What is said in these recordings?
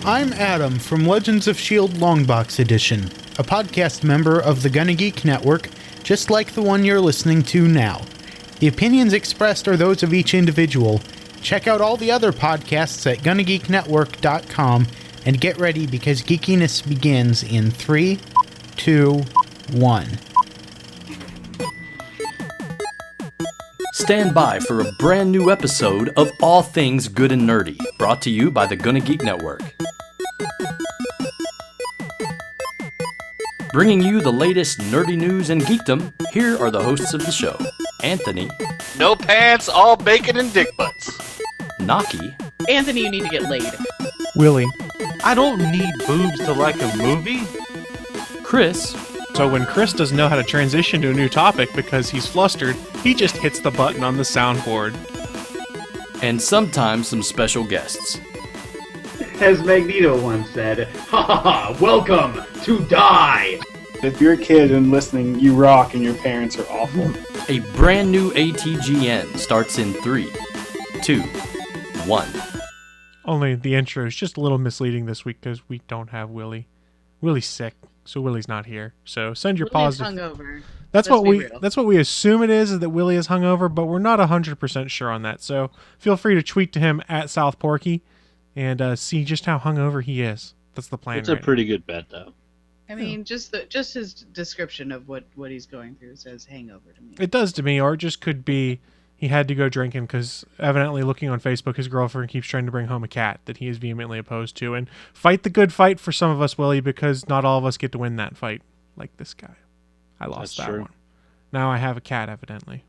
I'm Adam from Legends of S.H.I.E.L.D. Longbox Edition, a podcast member of the Gonna Geek Network, just like the one you're listening to now. The opinions expressed are those of each individual. Check out all the other podcasts at GonnaGeekNetwork.com and get ready because geekiness begins in 3, 2, 1. Stand by for a brand new episode of All Things Good and Nerdy, brought to you by the Gonna Geek Network. Bringing you the latest nerdy news and geekdom, here are the hosts of the show. Anthony. No pants, all bacon and dick butts. Naki. Anthony, you need to get laid. Willie. I don't need boobs to like a movie. Chris. So when Chris doesn't know how to transition to a new topic because he's flustered, he just hits the button on the soundboard. And sometimes some special guests. As Magneto once said, "Ha ha ha, welcome to die!" If you're a kid and listening, you rock and your parents are awful. A brand new ATGN starts in 3, 2, 1. Only the intro is just a little misleading this week because we don't have Willie. Willie's sick, so Willie's not here. So send your Willie's positive. hungover. That's Let's what be we. real. That's what we assume it is that Willie is hungover, but we're not 100% sure on that. So feel free to tweet to him at South Porky and see just how hungover he is. That's the plan. It's a pretty good bet, though. I mean, just his description of what he's going through says hangover to me. It does to me, or it just could be he had to go drinking because evidently looking on Facebook, his girlfriend keeps trying to bring home a cat that he is vehemently opposed to. And fight the good fight for some of us, Willie, because not all of us get to win that fight like this guy. I lost That's that true. one. Now I have a cat, evidently.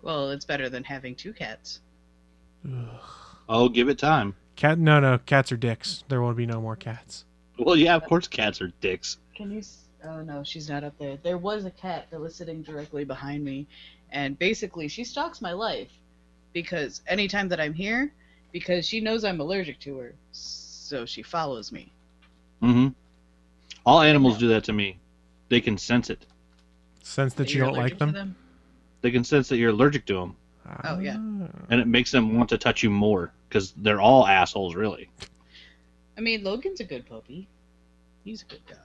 Well, it's better than having 2 cats. Oh, give it time. No, cats are dicks. There will be no more cats. Well, yeah, of course cats are dicks. Can you? Oh no, she's not up there. There was a cat that was sitting directly behind me, and basically she stalks my life because anytime that I'm here, because she knows I'm allergic to her, so she follows me. Mm-hmm. All animals do that to me. They can sense it. Sense that you You're don't like allergic to them? They can sense that you're allergic to them. Oh, yeah. And it makes them want to touch you more, because they're all assholes, really. I mean, Logan's a good puppy. He's a good dog.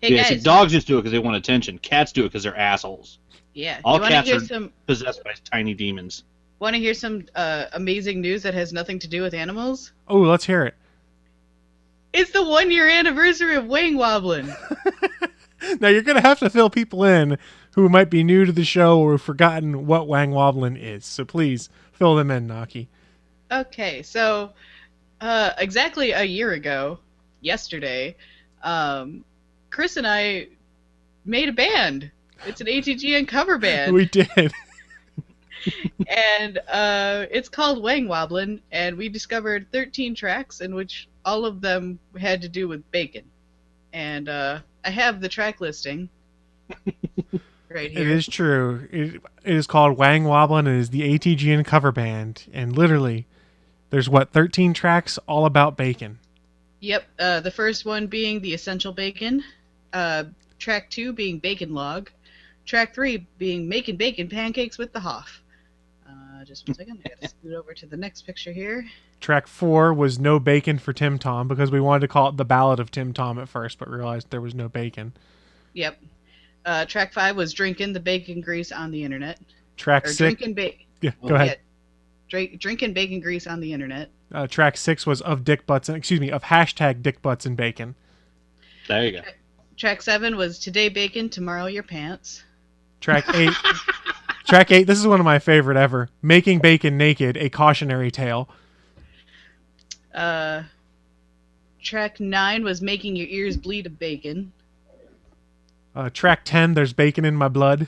Hey Yeah, guys. see, dogs just do it because they want attention. Cats do it because they're assholes. Yeah. All you wanna cats hear are some? possessed by tiny demons. Want to hear some amazing news that has nothing to do with animals? Oh, let's hear it. It's the 1-year anniversary of Wang Wobbling. Now you're going to have to fill people in who might be new to the show or have forgotten what Wang Wobbling is. So please fill them in, Naki. Okay, so exactly a year ago, yesterday, Chris and I made a band. It's an ATGN cover band. We did. And it's called Wang Wobbling, and we discovered 13 tracks in which all of them had to do with bacon. And I have the track listing right here. It is true. It is called Wang Wobbling. It is the ATGN cover band. And literally, there's 13 tracks all about bacon. Yep, the first one being the Essential Bacon, track 2 being Bacon Log, track 3 being Making Bacon Pancakes with the Hoff. Just one second, I gotta scoot over to the next picture here. Track 4 was No Bacon for Tim Tom because we wanted to call it the Ballad of Tim Tom at first, but realized there was no bacon. Yep. Track 5 was Drinking the Bacon Grease on the Internet. Track Or 6... Drinking Yeah, go ahead. Drinking Bacon Grease on the Internet. Track 6 was of hashtag Dick Butts and Bacon. There you go. Track 7 was Today Bacon, Tomorrow Your Pants. Track 8... Track 8, this is one of my favorite ever. Making Bacon Naked, a Cautionary Tale. Track 9 was Making Your Ears Bleed of Bacon. Track 10, There's Bacon in My Blood.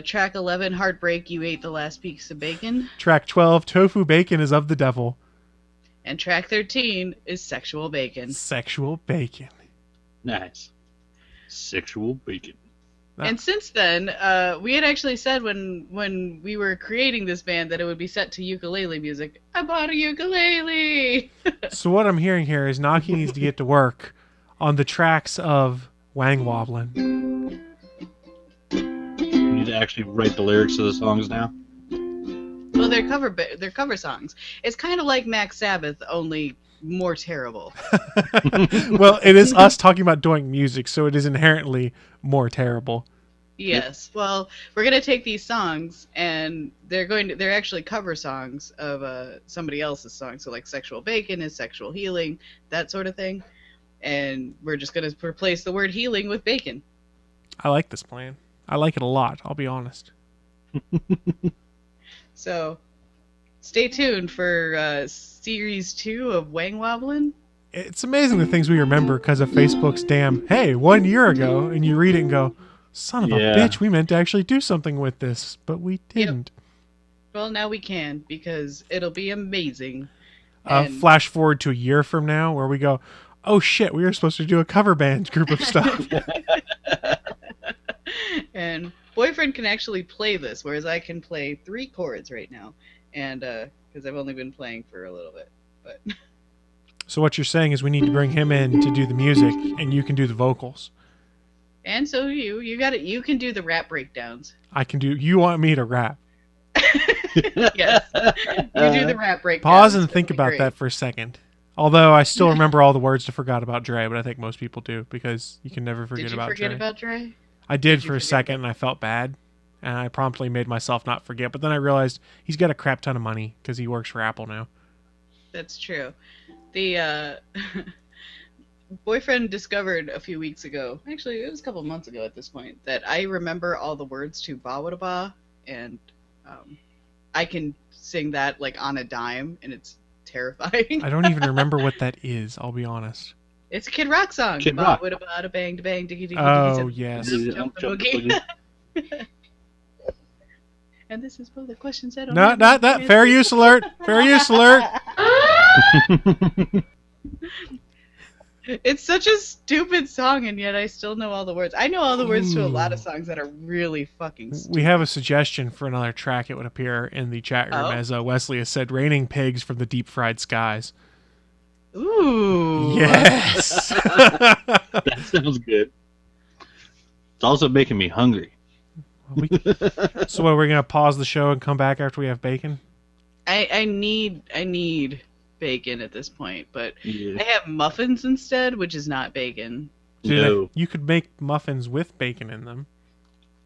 Track 11, Heartbreak, You Ate the Last Piece of Bacon. Track 12, Tofu Bacon is of the Devil. And track 13 is Sexual Bacon. Sexual Bacon. Nice. Sexual bacon. And since then, we had actually said when we were creating this band that it would be set to ukulele music. I bought a ukulele! So what I'm hearing here is Naki needs to get to work on the tracks of Wang Wobbling. You need to actually write the lyrics to the songs now. Well, their cover songs. It's kind of like Max Sabbath, only more terrible. Well, it is us talking about doing music, so it is inherently more terrible. Yes. Well, we're gonna take these songs, and they're actually cover songs of somebody else's song. So like "Sexual Bacon" is "Sexual Healing," that sort of thing. And we're just gonna replace the word "healing" with "bacon." I like this plan. I like it a lot. I'll be honest. So, stay tuned for Series 2 of Wang Wobbling. It's amazing the things we remember because of Facebook's damn, hey, 1 year ago, and you read it and go, son of a bitch, we meant to actually do something with this, but we didn't. Yep. Well, now we can, because it'll be amazing. Flash forward to a year from now where we go, oh shit, we were supposed to do a cover band group of stuff. And Boyfriend can actually play this, whereas I can play 3 chords right now, and because I've only been playing for a little bit. But So what you're saying is we need to bring him in to do the music, and you can do the vocals. And so you got it. You can do the rap breakdowns. I can do. You want me to rap? Yes, you do the rap breakdowns. Pause and think about that for a second. Although I still remember all the words to "Forgot About Dre," but I think most people do because you can never forget about Dre. Did you forget about Dre? I did for a second, and I felt bad, and I promptly made myself not forget. But then I realized he's got a crap ton of money because he works for Apple now. That's true. The Boyfriend discovered a few weeks ago, actually it was a couple months ago at this point, that I remember all the words to Ba Wada Ba, and I can sing that like on a dime, and it's terrifying. I don't even remember what that is, I'll be honest. It's a Kid Rock song. Kid Ba Rock. Wada Ba, bang, da bang, diggy, diggy, Oh, diggy, yes. jump the boogie. And this is both the questions I don't No, have not that. answers. Fair use alert. Fair use alert. It's such a stupid song, and yet I still know all the words. I know all the words to a lot of songs that are really fucking stupid. We have a suggestion for another track. It would appear in the chat room, as Wesley has said, "Raining Pigs from the Deep Fried Skies." Ooh. Yes. That sounds good. It's also making me hungry. So what, we're going to pause the show and come back after we have bacon? I need bacon at this point, but Yeah. I have muffins instead, which is not bacon. No. You could make muffins with bacon in them.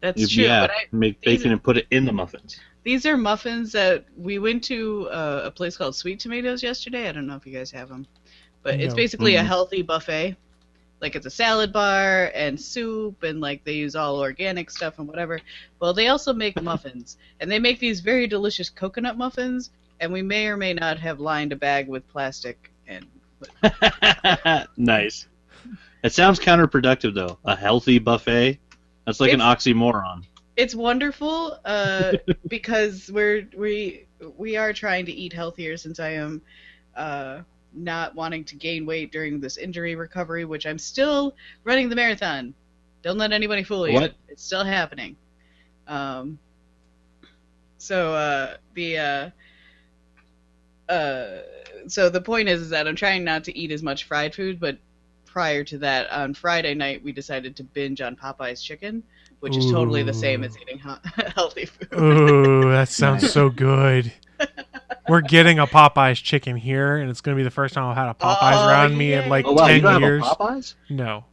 That's true. Yeah, But make bacon and put it in the muffins. these are muffins that we went to a place called Sweet Tomatoes yesterday. I don't know if you guys have them, but it's No. basically a healthy buffet. Like, it's a salad bar and soup, and like they use all organic stuff and whatever. Well, they also make muffins, and they make these very delicious coconut muffins, and we may or may not have lined a bag with plastic. And Nice. It sounds counterproductive, though. A healthy buffet? That's like an oxymoron. it's wonderful because we are trying to eat healthier, since I am not wanting to gain weight during this injury recovery, which I'm still running the marathon. Don't let anybody fool you. What? It's still happening. So the point is that I'm trying not to eat as much fried food, but prior to that, on Friday night, we decided to binge on Popeye's chicken, which is totally the same as eating healthy food. Ooh, that sounds so good. We're getting a Popeye's chicken here, and it's going to be the first time I've had a Popeye's around me in like Oh, wow, 10 you don't years. have a Popeyes? No.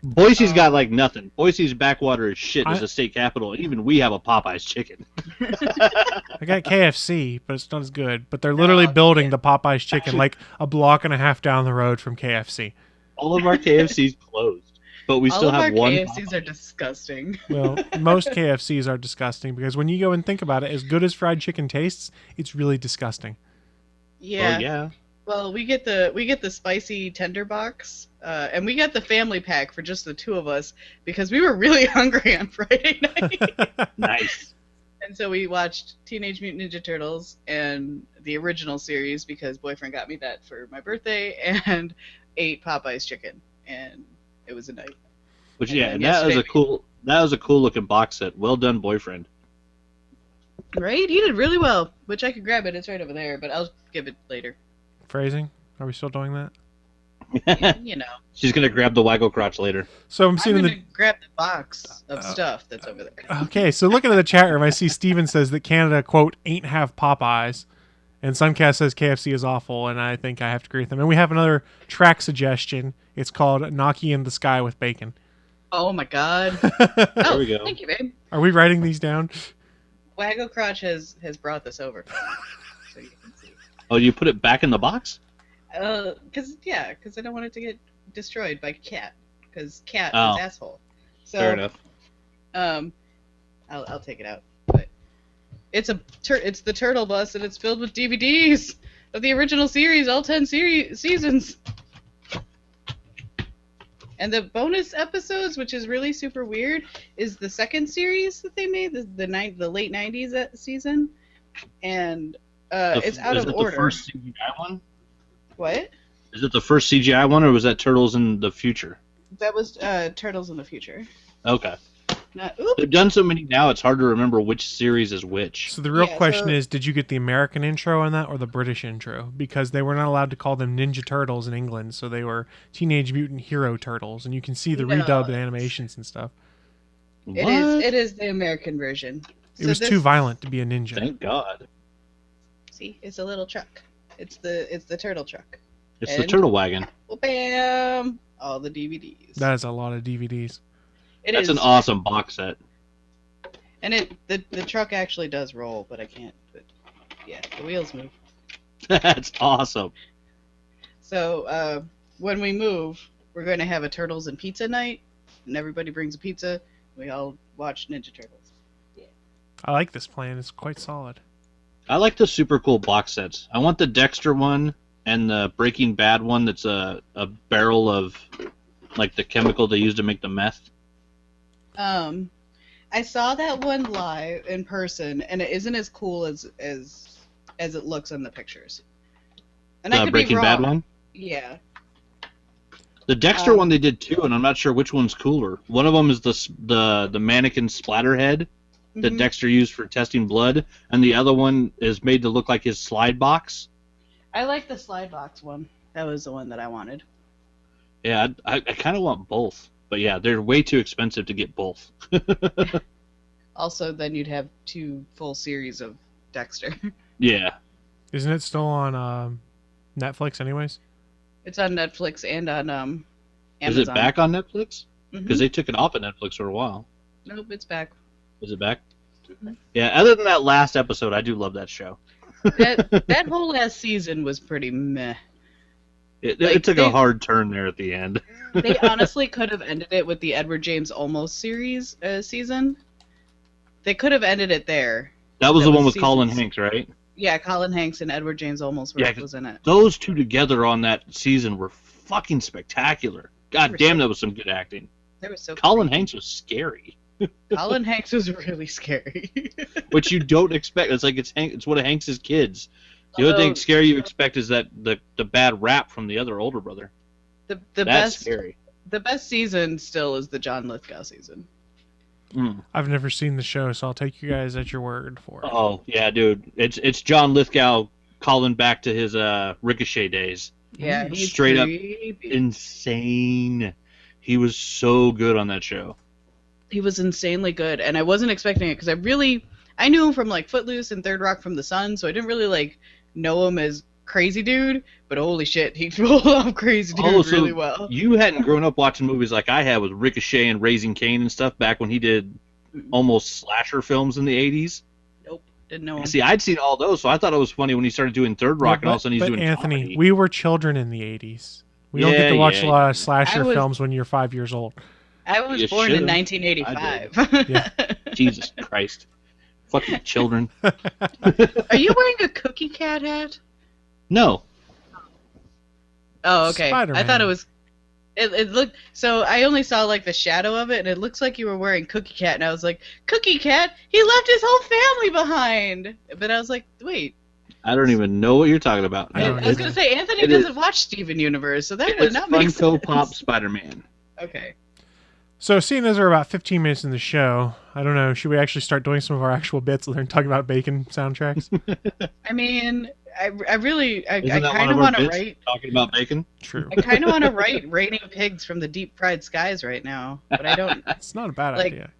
Boise's got like nothing. Boise's backwater is shit as I- a state capital, and even we have a Popeyes chicken. I got KFC, but it's not as good. But they're literally building the Popeye's chicken like a block and a half down the road from KFC. All of our KFC's closed, but we All still of have our one. KFCs are disgusting. Well, most KFCs are disgusting because when you go and think about it, as good as fried chicken tastes, it's really disgusting. Yeah. Oh, yeah. Well, we get the spicy tender box, and we got the family pack for just the 2 of us because we were really hungry on Friday night. Nice. And so we watched Teenage Mutant Ninja Turtles and the original series because Boyfriend got me that for my birthday, and ate Popeye's chicken, and it was a night. Which And yeah, then and that was yesterday a cool looking box set. Well done, Boyfriend. Right? You did really well, which I could grab it. It's right over there, but I'll give it later. Phrasing? Are we still doing that? You know. She's gonna grab the waggle crotch later. So I'm I'm seeing gonna the. grab the box of stuff that's over there. Okay, so looking at the chat room, I see Steven says that Canada, quote, ain't have Popeyes. And Suncast says KFC is awful, and I think I have to agree with them. And we have another track suggestion. It's called Naki in the Sky with Bacon. Oh my god. There we go. Thank you, babe. Are we writing these down? Waggle Crotch has brought this over. So you can see. Oh, you put it back in the box? Because I don't want it to get destroyed by Cat. Because Cat Oh. is asshole. So, Fair enough. I'll take it out. But it's it's the Turtle Bus, and it's filled with DVDs of the original series, all 10 seasons. And the bonus episodes, which is really super weird, is the second series that they made, the late 90s season. And it's out of order. Is it the first CGI one? What? Is it the first CGI one, or was that Turtles in the Future? That was Turtles in the Future. Okay. Oop. They've done so many now, it's hard to remember which series is which. So the real Yeah, question so- is, did you get the American intro on that or the British intro? Because they were not allowed to call them Ninja Turtles in England, so they were Teenage Mutant Hero Turtles, and you can see the No. redubbed animations and stuff. What? It is the American version. It was too violent to be a ninja. Thank God. See, it's a little truck. It's the turtle truck. It's the And- Turtle Wagon. Well, bam! All the DVDs. That is a lot of DVDs. That's an awesome box set. And the truck actually does roll, but I can't. But yeah, the wheels move. That's awesome. So when we move, we're going to have a Turtles and Pizza night, and everybody brings a pizza. We all watch Ninja Turtles. I like this plan. It's quite solid. I like the super cool box sets. I want the Dexter one and the Breaking Bad one that's a barrel of like the chemical they use to make the meth. I saw that one live in person, and it isn't as cool as it looks in the pictures. And I The could Breaking be Bad wrong. one? Yeah. The Dexter one they did too, and I'm not sure which one's cooler. One of them is the mannequin splatterhead that Mhm. Dexter used for testing blood, and the other one is made to look like his slide box. I like the slide box one. That was the one that I wanted. Yeah, I kind of want both, but yeah, they're way too expensive to get both. Also, then you'd have 2 full series of Dexter. Yeah, Isn't it still on Netflix anyways? It's on Netflix and on Amazon. is it back on Netflix? Mhm. Because they took it off of Netflix for a while. Nope, it's back. Is it back? Mhm. Yeah. Other than that last episode, I do love that show. That whole last season was pretty meh. It Like, took they- a hard turn there at the end. They honestly could have ended it with the Edward James Olmos series season. They could have ended it there. That was That the one was with Colin seasons. Hanks, right? Yeah, Colin Hanks and Edward James Olmos was in it. Those two together on that season were fucking spectacular. God were damn, so- that was some good acting. They were so Colin creepy. Hanks was scary, Colin Hanks was really scary. which you don't expect. It's like it's one of Hanks's kids. The only thing Although- scary you expect is that the bad rap from the other older brother. the That's best scary. the best season still is the John Lithgow season. Mm. I've never seen the show, so I'll take you guys at your word for it. Oh yeah, dude. It's John Lithgow calling back to his Ricochet days. Yeah, he's Straight up creepy. insane. He was so good on that show. He was insanely good, and I wasn't expecting it because I knew him from like Footloose and Third Rock from the Sun, so I didn't really like know him as Crazy Dude. But holy shit, he pulled off Crazy Dude so really well. you hadn't grown up watching movies like I had with Ricochet and Raising Cain and stuff back when he did almost slasher films in the 80s. Nope, didn't know him. See, I'd seen all those, so I thought it was funny when he started doing Third Rock, and all of a sudden he's but doing Anthony, comedy. we were children in the 80s. We don't get Yeah, to watch yeah, a lot yeah. of slasher I was- films when you're 5 years old. I was You born in should've. 1985. Yeah. Jesus Christ. Fucking children. Are you wearing a Cookie Cat hat? No. Oh, okay. Spider-Man. I thought it was. It looked so. I only saw like the shadow of it, and it looks like you were wearing Cookie Cat, and I was like, Cookie Cat, he left his whole family behind. But I was like, wait. I don't even know what you're talking about. I don't I was either. gonna say Anthony It is- doesn't watch Steven Universe, so that It would is not make Funko sense. Pop Spider-Man. Okay. So, seeing as we're about 15 minutes in the show, I don't know, should we actually start doing some of our actual bits and talking about bacon soundtracks? I mean, I really, I Isn't that kind one of of our want to bits write. talking about bacon? True. I kind of want to write "Raining Pigs from the Deep Fried Skies" right now, but I don't. It's not a bad Like, idea.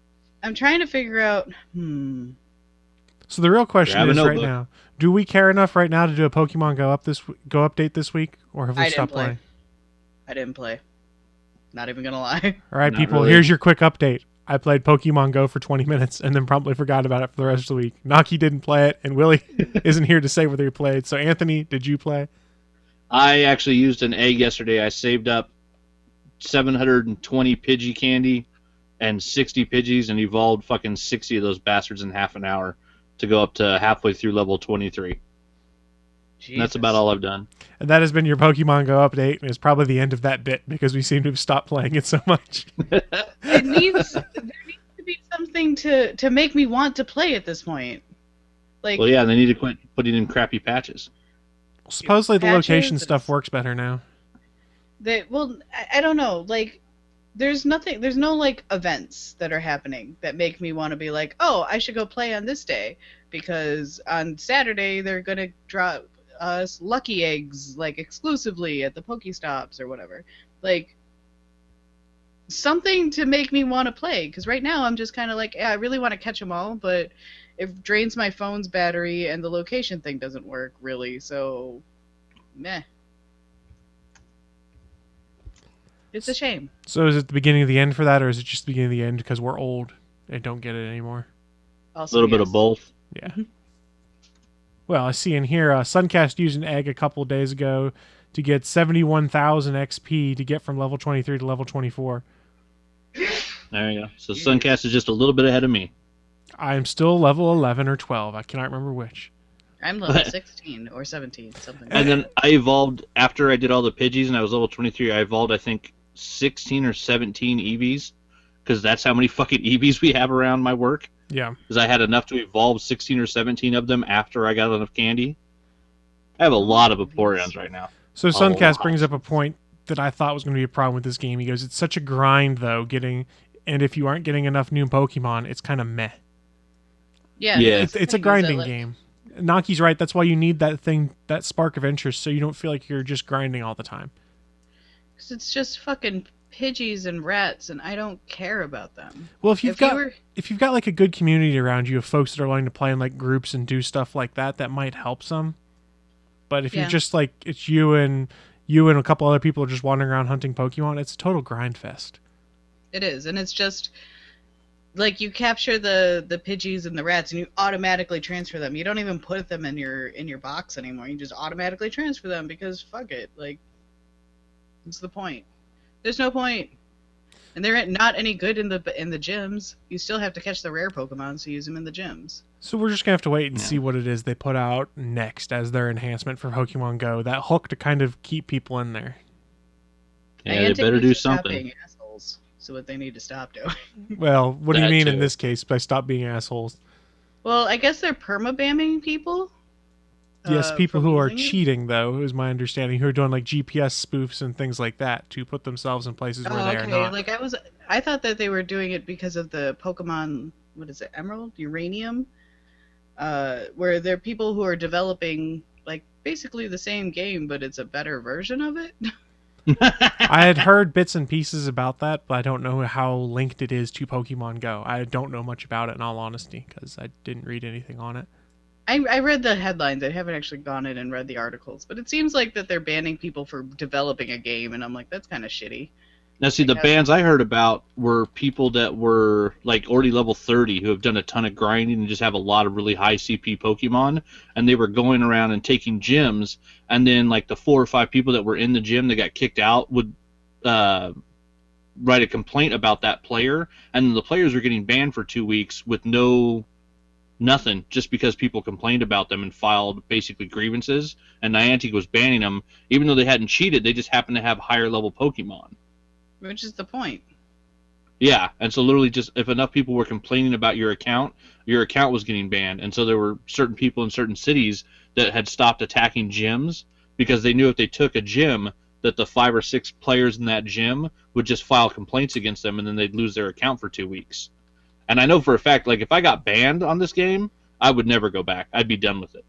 I'm trying to figure out. So the real question Grab a is right notebook. now: do we care enough right now to do a Pokemon Go update this week, or have we I didn't stopped play. playing? I didn't play. Not even gonna lie. All right, Not people. really. Here's your quick update. I played Pokemon Go for 20 minutes and then promptly forgot about it for the rest of the week. Naki didn't play it, and Willie isn't here to say whether he played. So, Anthony, did you play? I actually used an egg yesterday. I saved up 720 Pidgey candy and 60 Pidgeys and evolved fucking 60 of those bastards in half an hour to go up to halfway through level 23. And that's about all I've done. And that has been your Pokemon Go update, and it's probably the end of that bit because we seem to have stopped playing it so much. There needs to be something to make me want to play at this point. Like, Well, yeah, they need to quit putting in crappy patches. Supposedly the Patches location and- stuff works better now. I don't know. Like, there's no like events that are happening that make me want to be like, oh, I should go play on this day because on Saturday they're gonna drop us lucky eggs like exclusively at the Pokestops or whatever. Like, something to make me want to play, because right now I'm just kind of like, yeah, I really want to catch them all, but it drains my phone's battery and the location thing doesn't work really, so meh. It's a shame. So is it the beginning of the end for that, or is it just the beginning of the end because we're old and don't get it anymore? A Also, little bit of yes. both. Yeah. Well, I see in here, Suncast used an egg a couple of days ago to get 71,000 XP to get from level 23 to level 24. There you go. So Suncast is just a little bit ahead of me. I am still level 11 or 12. I cannot remember which. I'm level 16 or 17, something. And then I evolved, after I did all the Pidgeys and I was level 23, I evolved, I think, 16 or 17 EVs. Because that's how many fucking EVs we have around my work. Yeah. Because I had enough to evolve 16 or 17 of them after I got enough candy. I have a lot of Vaporeons right now. So Suncast lot. brings up a point that I thought was going to be a problem with this game. He goes, it's such a grind, though, and if you aren't getting enough new Pokemon, it's kind of meh. Yeah, Yeah. It's a thing is grinding that, like, game. Naki's right. That's why you need that thing, that spark of interest, so you don't feel like you're just grinding all the time. 'Cause it's just fucking Pidgeys and rats, and I don't care about them. Well, if you've If you got were- if you've got like a good community around you of folks that are willing to play in like groups and do stuff like that, that might help some. But if Yeah. you're just like it's you and a couple other people are just wandering around hunting Pokemon, it's a total grind fest. It is, and it's just like you capture the Pidgeys and the rats, and you automatically transfer them. You don't even put them in your box anymore. You just automatically transfer them because fuck it. Like, what's the point? There's no point. And they're not any good in the gyms. You still have to catch the rare Pokemon, so use them in the gyms. So we're just gonna have to wait and see what it is they put out next as their enhancement for Pokemon Go. That hook to kind of keep people in there. Yeah, they Niantic better needs do to stop something. being assholes. So what they need to stop doing. Well, what do you That mean in too. this case by stop being assholes? Well, I guess they're perma-bamming people. Yes, people from who are using it. cheating, though, is my understanding, who are doing like GPS spoofs and things like that to put themselves in places where they are not. Like I thought that they were doing it because of the Pokemon, what is it, Emerald, Uranium, where there are people who are developing like basically the same game, but it's a better version of it. I had heard bits and pieces about that, but I don't know how linked it is to Pokemon Go. I don't know much about it, in all honesty, because I didn't read anything on it. I read the headlines. I haven't actually gone in and read the articles, but it seems like that they're banning people for developing a game, and I'm like, that's kind of shitty. Now, see, the Yeah. bans I heard about were people that were like already level 30 who have done a ton of grinding and just have a lot of really high CP Pokemon, and they were going around and taking gyms, and then like the 4 or 5 people that were in the gym that got kicked out would write a complaint about that player, and the players were getting banned for 2 weeks with nothing, just because people complained about them and filed basically grievances, and Niantic was banning them, even though they hadn't cheated, they just happened to have higher level Pokemon. Which is the point. Yeah, and so literally just if enough people were complaining about your account was getting banned, and so there were certain people in certain cities that had stopped attacking gyms because they knew if they took a gym that the 5 or 6 players in that gym would just file complaints against them, and then they'd lose their account for 2 weeks. And I know for a fact, like, if I got banned on this game, I would never go back. I'd be done with it.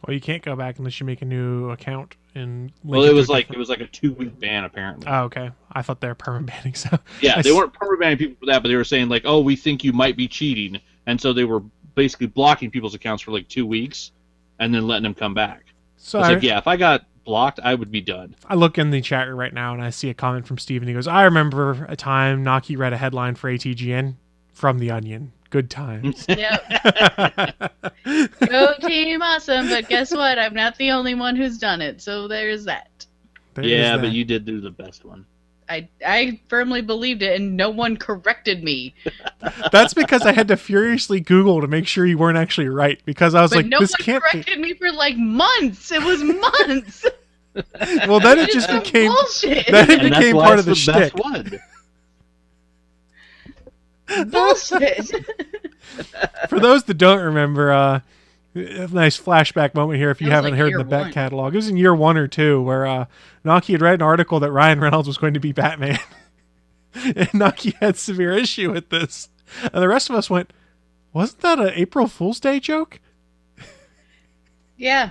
Well, you can't go back unless you make a new account and. Well, it was like a 2-week ban apparently. Oh, okay. I thought they were permanent banning. So yeah, they weren't permanent banning people for that, but they were saying like, oh, we think you might be cheating, and so they were basically blocking people's accounts for like 2 weeks, and then letting them come back. So it's like, yeah, if I got blocked, I would be done. I look in the chat right now and I see a comment from Steven. He goes, I remember a time Naki read a headline for ATGN from The Onion. Good times. Yep. Go Team Awesome, but guess what? I'm not the only one who's done it, so there's that. There yeah, is but that. you did do the best one. I firmly believed it, and no one corrected me. That's because I had to furiously Google to make sure you weren't actually right, because I was like, no this one can't be. corrected me for like months. It was months. Well, then it just became bullshit. then it And that's became why part it's of the best shtick. one. Bullshit. For those that don't remember, a nice flashback moment here if you That was haven't like heard year the back one. catalog. It was in year 1 or 2 where Naki had read an article that Ryan Reynolds was going to be Batman. And Naki had severe issue with this. And the rest of us went, wasn't that an April Fool's Day joke? Yeah.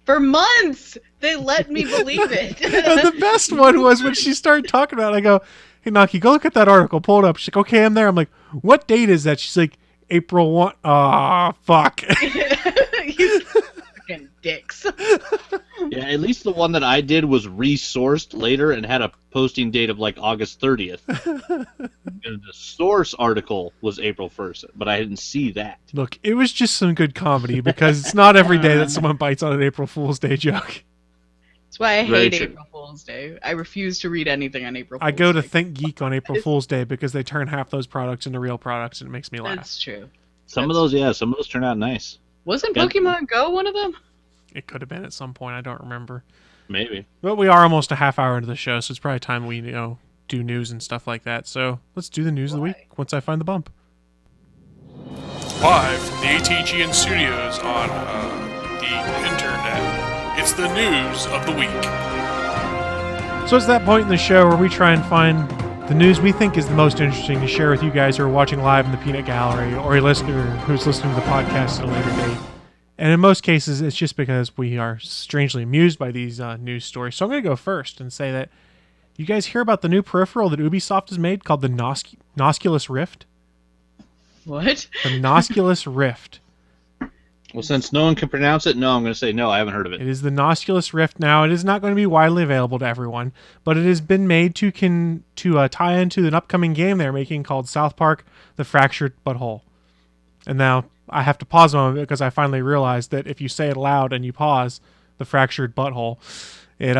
For months, they let me believe it. And the best one was when she started talking about it. I go, hey, Naki, go look at that article. Pull it up. She's like, okay, I'm there. I'm like, what date is that? She's like, April 1. Ah, fuck. You fucking dicks. Yeah, at least the one that I did was resourced later and had a posting date of like August 30th. And the source article was April 1st, but I didn't see that. Look, it was just some good comedy because it's not every day that someone bites on an April Fool's Day joke. That's why I Very hate true. April Fool's Day. I refuse to read anything on April Fool's I go to Day. Think Geek on April Fool's Day because they turn half those products into real products and it makes me laugh. That's true. Some of those turn out nice. Wasn't Yeah. Pokemon Go one of them? It could have been at some point. I don't remember. Maybe. But we are almost a half hour into the show, so it's probably time we do news and stuff like that. So let's do the news of the week once I find the bump. Live from the ATGN studios on the internet, it's the news of the week. So it's that point in the show where we try and find the news we think is the most interesting to share with you guys who are watching live in the Peanut Gallery or a listener who's listening to the podcast at a later date. And in most cases, it's just because we are strangely amused by these news stories. So I'm going to go first and say that you guys hear about the new peripheral that Ubisoft has made called the Nosculus Rift? What? The Nosculus Rift. Well, since no one can pronounce it, no, I'm going to say no, I haven't heard of it. It is the Nosculus Rift now. It is not going to be widely available to everyone, but it has been made to tie into an upcoming game they're making called South Park: The Fractured Butthole. And now I have to pause a moment because I finally realized that if you say it aloud and you pause, The Fractured Butthole, it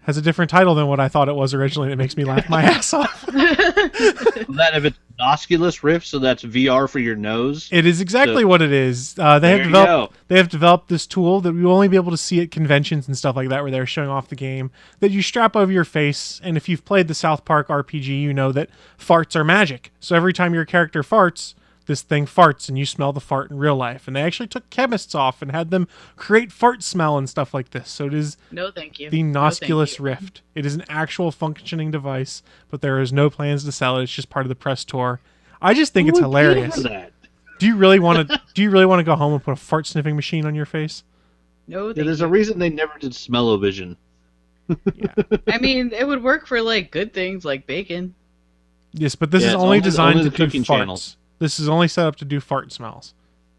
has a different title than what I thought it was originally. And it makes me laugh my ass off. That if it's Nosculus Rift, so that's VR for your nose. It is exactly So- what it is. They have developed this tool that we will only be able to see at conventions and stuff like that, where they're showing off the game, that you strap over your face. And if you've played the South Park RPG, you know that farts are magic. So every time your character farts, this thing farts and you smell the fart in real life. And they actually took chemists off and had them create fart smell and stuff like this. So it is No, thank you. the No, thank Nosculus you. Rift. It is an actual functioning device, but there is no plans to sell it. It's just part of the press tour. I just think it's Who would pay hilarious. for that? Do you really want to go home and put a fart sniffing machine on your face? No, Yeah, thank there's you. a reason they never did smell-o-vision. I mean, it would work for like good things like bacon. Yes, but this Yeah, is it's only only designed the to do cooking farts. channels. This is only set up to do fart smells.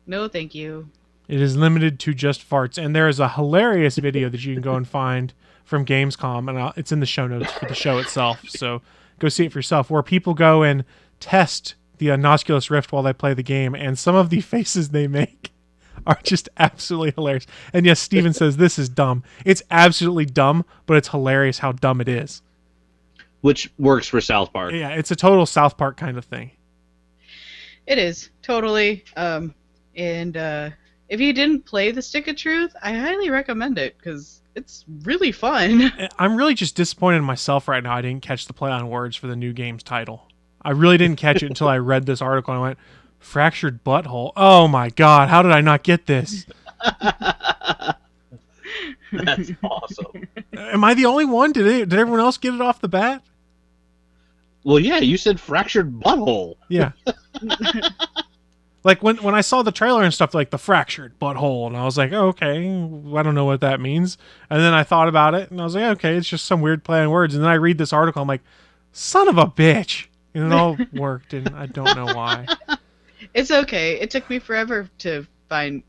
No, thank you. It is limited to just farts, and there is a hilarious video that you can go and find from Gamescom, and it's in the show notes for the show itself. So go see it for yourself, where people go and test the Nosculus Rift while they play the game, and some of the faces they make are just absolutely hilarious. And yes, Steven says this is dumb. It's absolutely dumb, but it's hilarious how dumb it is. Which works for South Park. Yeah, it's a total South Park kind of thing. It is totally. If you didn't play the Stick of Truth, I highly recommend it because it's really fun. I'm really just disappointed in myself right now. I didn't catch the play on words for the new game's title. I really didn't catch it until I read this article and I went, Fractured Butthole. Oh my god, how did I not get this? That's awesome. Am I the only one? Did everyone else get it off the bat? Well, yeah, you said fractured butthole. Yeah. Like when I saw the trailer and stuff, like the fractured butthole, and I was like, oh, okay, I don't know what that means. And then I thought about it, and I was like, okay, it's just some weird play on words. And then I read this article, I'm like, son of a bitch. And it all worked, and I don't know why. It's okay. It took me forever to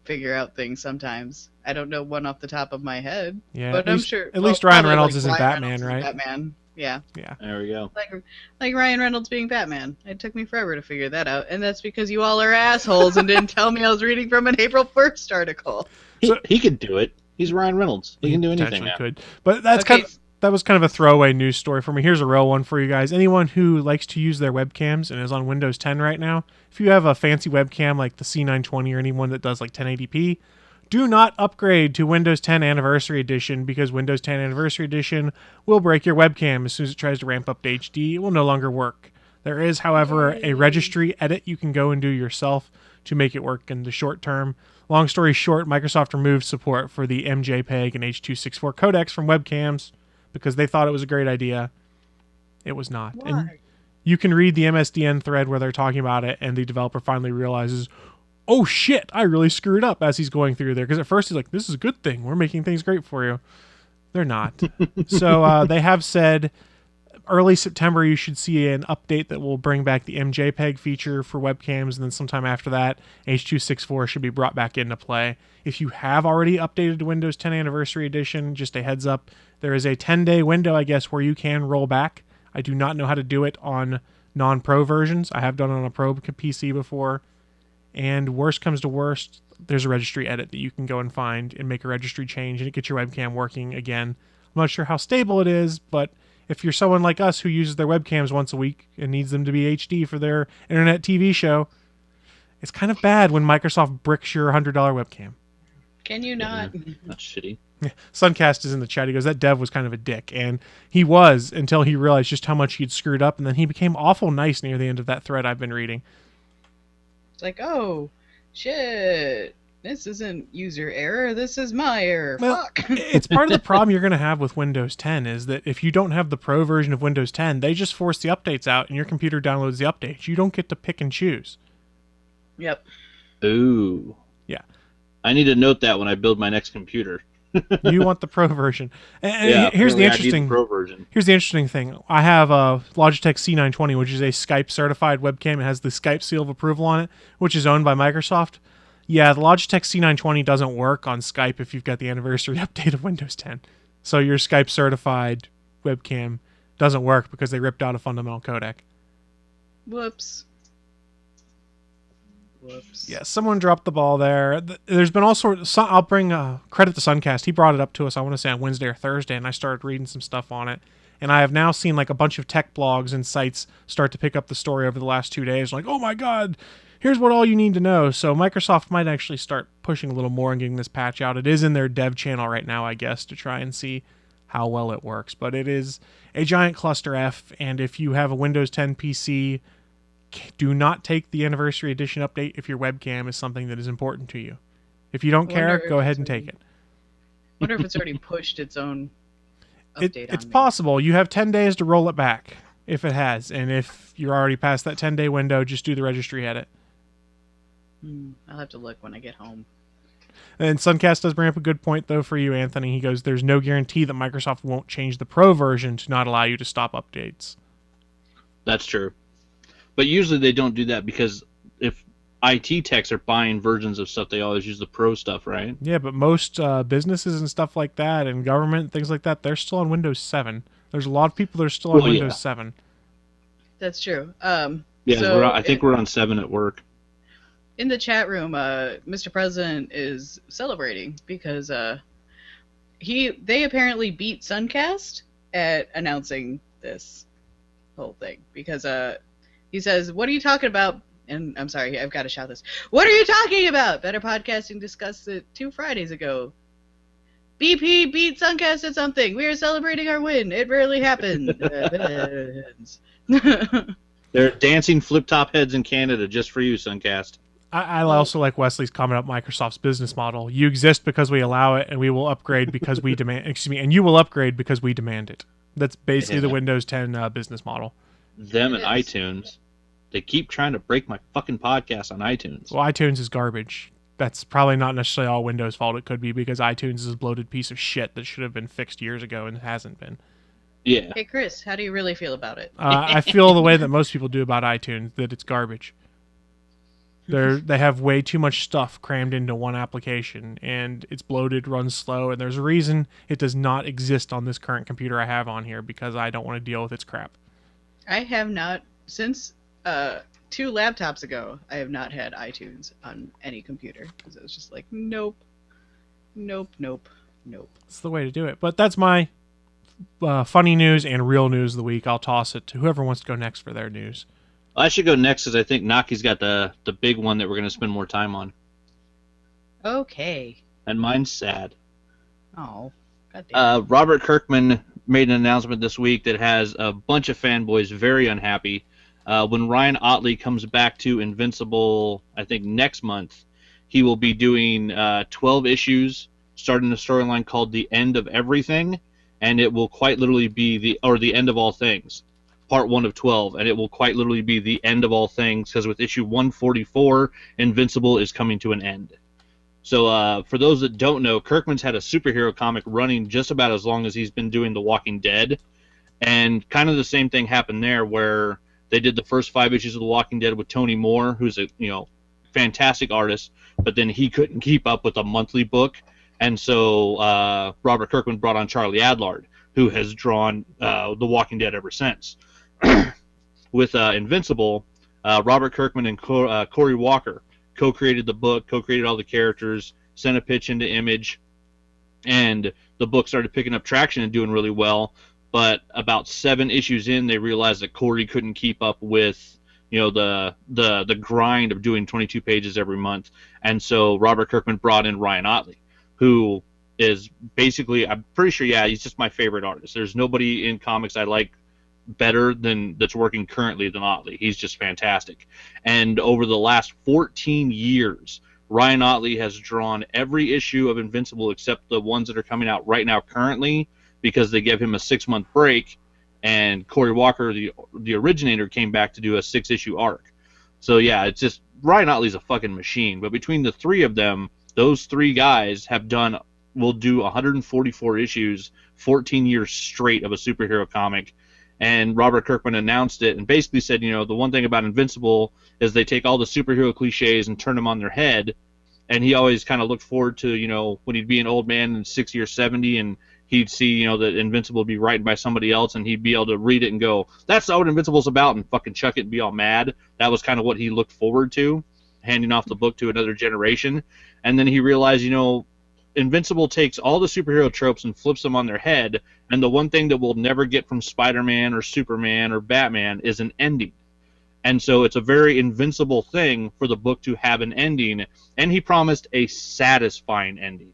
figure out things sometimes. I don't know one off the top of my head. Yeah, but I'm sure. At least Ryan probably Reynolds like isn't Ryan Batman, Reynolds is right? Batman. Yeah. Yeah. There we go. Like Ryan Reynolds being Batman. It took me forever to figure that out, and that's because you all are assholes and didn't tell me I was reading from an April 1st article. He could do it. He's Ryan Reynolds. He can do anything now. Could. But that was kind of a throwaway news story for me. Here's a real one for you guys. Anyone who likes to use their webcams and is on Windows 10 right now, if you have a fancy webcam like the C920 or anyone that does like 1080p, do not upgrade to Windows 10 Anniversary Edition, because Windows 10 Anniversary Edition will break your webcam as soon as it tries to ramp up to HD. It will no longer work. There is, however, a registry edit you can go and do yourself to make it work in the short term. Long story short, Microsoft removed support for the MJPEG and H.264 codecs from webcams because they thought it was a great idea. It was not. Why? And you can read the MSDN thread where they're talking about it, and the developer finally realizes, oh shit, I really screwed up as he's going through there. Because at first he's like, this is a good thing. We're making things great for you. They're not. So they have said early September you should see an update that will bring back the MJPEG feature for webcams. And then sometime after that, H.264 should be brought back into play. If you have already updated to Windows 10 Anniversary Edition, just a heads up, there is a 10-day window, I guess, where you can roll back. I do not know how to do it on non-pro versions. I have done it on a pro PC before. And worst comes to worst, there's a registry edit that you can go and find and make a registry change, and it gets your webcam working again. I'm not sure how stable it is, but if you're someone like us who uses their webcams once a week and needs them to be HD for their internet TV show, it's kind of bad when Microsoft bricks your $100 webcam. Can you not? That's shitty. Yeah. Suncast is in the chat. He goes, that dev was kind of a dick. And he was, until he realized just how much he'd screwed up, and then he became awful nice near the end of that thread I've been reading. It's like, oh, shit. This isn't user error. This is my error. Well, Fuck. It's part of the problem you're going to have with Windows 10 is that if you don't have the pro version of Windows 10, they just force the updates out and your computer downloads the updates. You don't get to pick and choose. Yep. Ooh. Yeah. I need to note that when I build my next computer. You want the pro version. And Yeah, here's the apparently I need interesting the pro version. Here's the interesting thing. I have a Logitech C920, which is a Skype certified webcam. It has the Skype seal of approval on it, which is owned by Microsoft. Yeah, the Logitech C920 doesn't work on Skype if you've got the anniversary update of Windows 10. So your Skype certified webcam doesn't work because they ripped out a fundamental codec. Whoops. Whoops. Yeah, someone dropped the ball there. There's been all sorts. I'll bring credit to Suncast. He brought it up to us, I want to say on Wednesday or Thursday, and I started reading some stuff on it. And I have now seen like a bunch of tech blogs and sites start to pick up the story over the last 2 days. Like, oh my god, here's what all you need to know. So Microsoft might actually start pushing a little more and getting this patch out. It is in their dev channel right now, I guess, to try and see how well it works. But it is a giant cluster F, and if you have a Windows 10 PC, do not take the Anniversary Edition update if your webcam is something that is important to you. If you don't care, go ahead and take it. Wonder if it's already pushed its own update It's on me. possible. You have 10 days to roll it back, if it has. And if you're already past that 10-day window, just do the registry edit. I'll have to look when I get home. And Suncast does bring up a good point, though, for you, Anthony. He goes, there's no guarantee that Microsoft won't change the Pro version to not allow you to stop updates. That's true. But usually they don't do that because if IT techs are buying versions of stuff, they always use the pro stuff, right? Yeah, but most businesses and stuff like that and government, things like that, they're still on Windows 7. There's a lot of people that are still on Windows 7. That's true. Yeah, so I think we're on 7 at work. In the chat room, Mr. President is celebrating because they apparently beat Suncast at announcing this whole thing because he says, "What are you talking about?" And I'm sorry, I've got to shout this. What are you talking about? Better Podcasting discussed it 2 Fridays ago. BP beat Suncast at something. We are celebrating our win. It rarely happens. There are dancing flip-top heads in Canada just for you, Suncast. I also like Wesley's comment about Microsoft's business model. You exist because we allow it, and we will upgrade because we demand. Excuse me, and you will upgrade because we demand it. That's basically the Windows 10 business model. Them and iTunes. They keep trying to break my fucking podcast on iTunes. Well, iTunes is garbage. That's probably not necessarily all Windows' fault. It could be because iTunes is a bloated piece of shit that should have been fixed years ago and hasn't been. Yeah. Hey, Chris, how do you really feel about it? I feel the way that most people do about iTunes, that it's garbage. They have way too much stuff crammed into one application, and it's bloated, runs slow, and there's a reason it does not exist on this current computer I have on here, because I don't want to deal with its crap. I have not, since 2 laptops ago, I have not had iTunes on any computer, because it was just like, nope. It's the way to do it. But that's my funny news and real news of the week. I'll toss it to whoever wants to go next for their news. I should go next because I think Naki's got the big one that we're going to spend more time on. Okay. And mine's sad. Oh, goddamn. Robert Kirkman made an announcement this week that has a bunch of fanboys very unhappy. When Ryan Ottley comes back to Invincible, I think next month, he will be doing 12 issues, starting a storyline called The End of Everything, and it will quite literally be the end of all things. Part 1 of 12, and it will quite literally be the end of all things, because with issue 144, Invincible is coming to an end. So for those that don't know, Kirkman's had a superhero comic running just about as long as he's been doing The Walking Dead, and kind of the same thing happened there, where they did the first 5 issues of The Walking Dead with Tony Moore, who's a fantastic artist, but then he couldn't keep up with a monthly book, and so Robert Kirkman brought on Charlie Adlard, who has drawn The Walking Dead ever since. With Invincible, Robert Kirkman and Cory Walker co-created the book, co-created all the characters, sent a pitch into Image, and the book started picking up traction and doing really well. But about 7 issues in, they realized that Cory couldn't keep up with the grind of doing 22 pages every month, and so Robert Kirkman brought in Ryan Ottley, who is basically, I'm pretty sure, he's just my favorite artist. There's nobody in comics I like better that's working currently than Ottley. He's just fantastic. And over the last 14 years, Ryan Ottley has drawn every issue of Invincible except the ones that are coming out right now currently, because they gave him a 6-month break, and Cory Walker, the originator, came back to do a 6-issue arc. So yeah, it's just, Ryan Ottley's a fucking machine. But between the 3 of them, those 3 guys will do 144 issues, 14 years straight of a superhero comic. And Robert Kirkman announced it and basically said, the one thing about Invincible is they take all the superhero cliches and turn them on their head. And he always kind of looked forward to, when he'd be an old man in 60 or 70 and he'd see, that Invincible would be written by somebody else, and he'd be able to read it and go, that's not what Invincible's about, and fucking chuck it and be all mad. That was kind of what he looked forward to, handing off the book to another generation. And then he realized, Invincible takes all the superhero tropes and flips them on their head, and the one thing that we'll never get from Spider-Man or Superman or Batman is an ending. And so it's a very Invincible thing for the book to have an ending, and he promised a satisfying ending.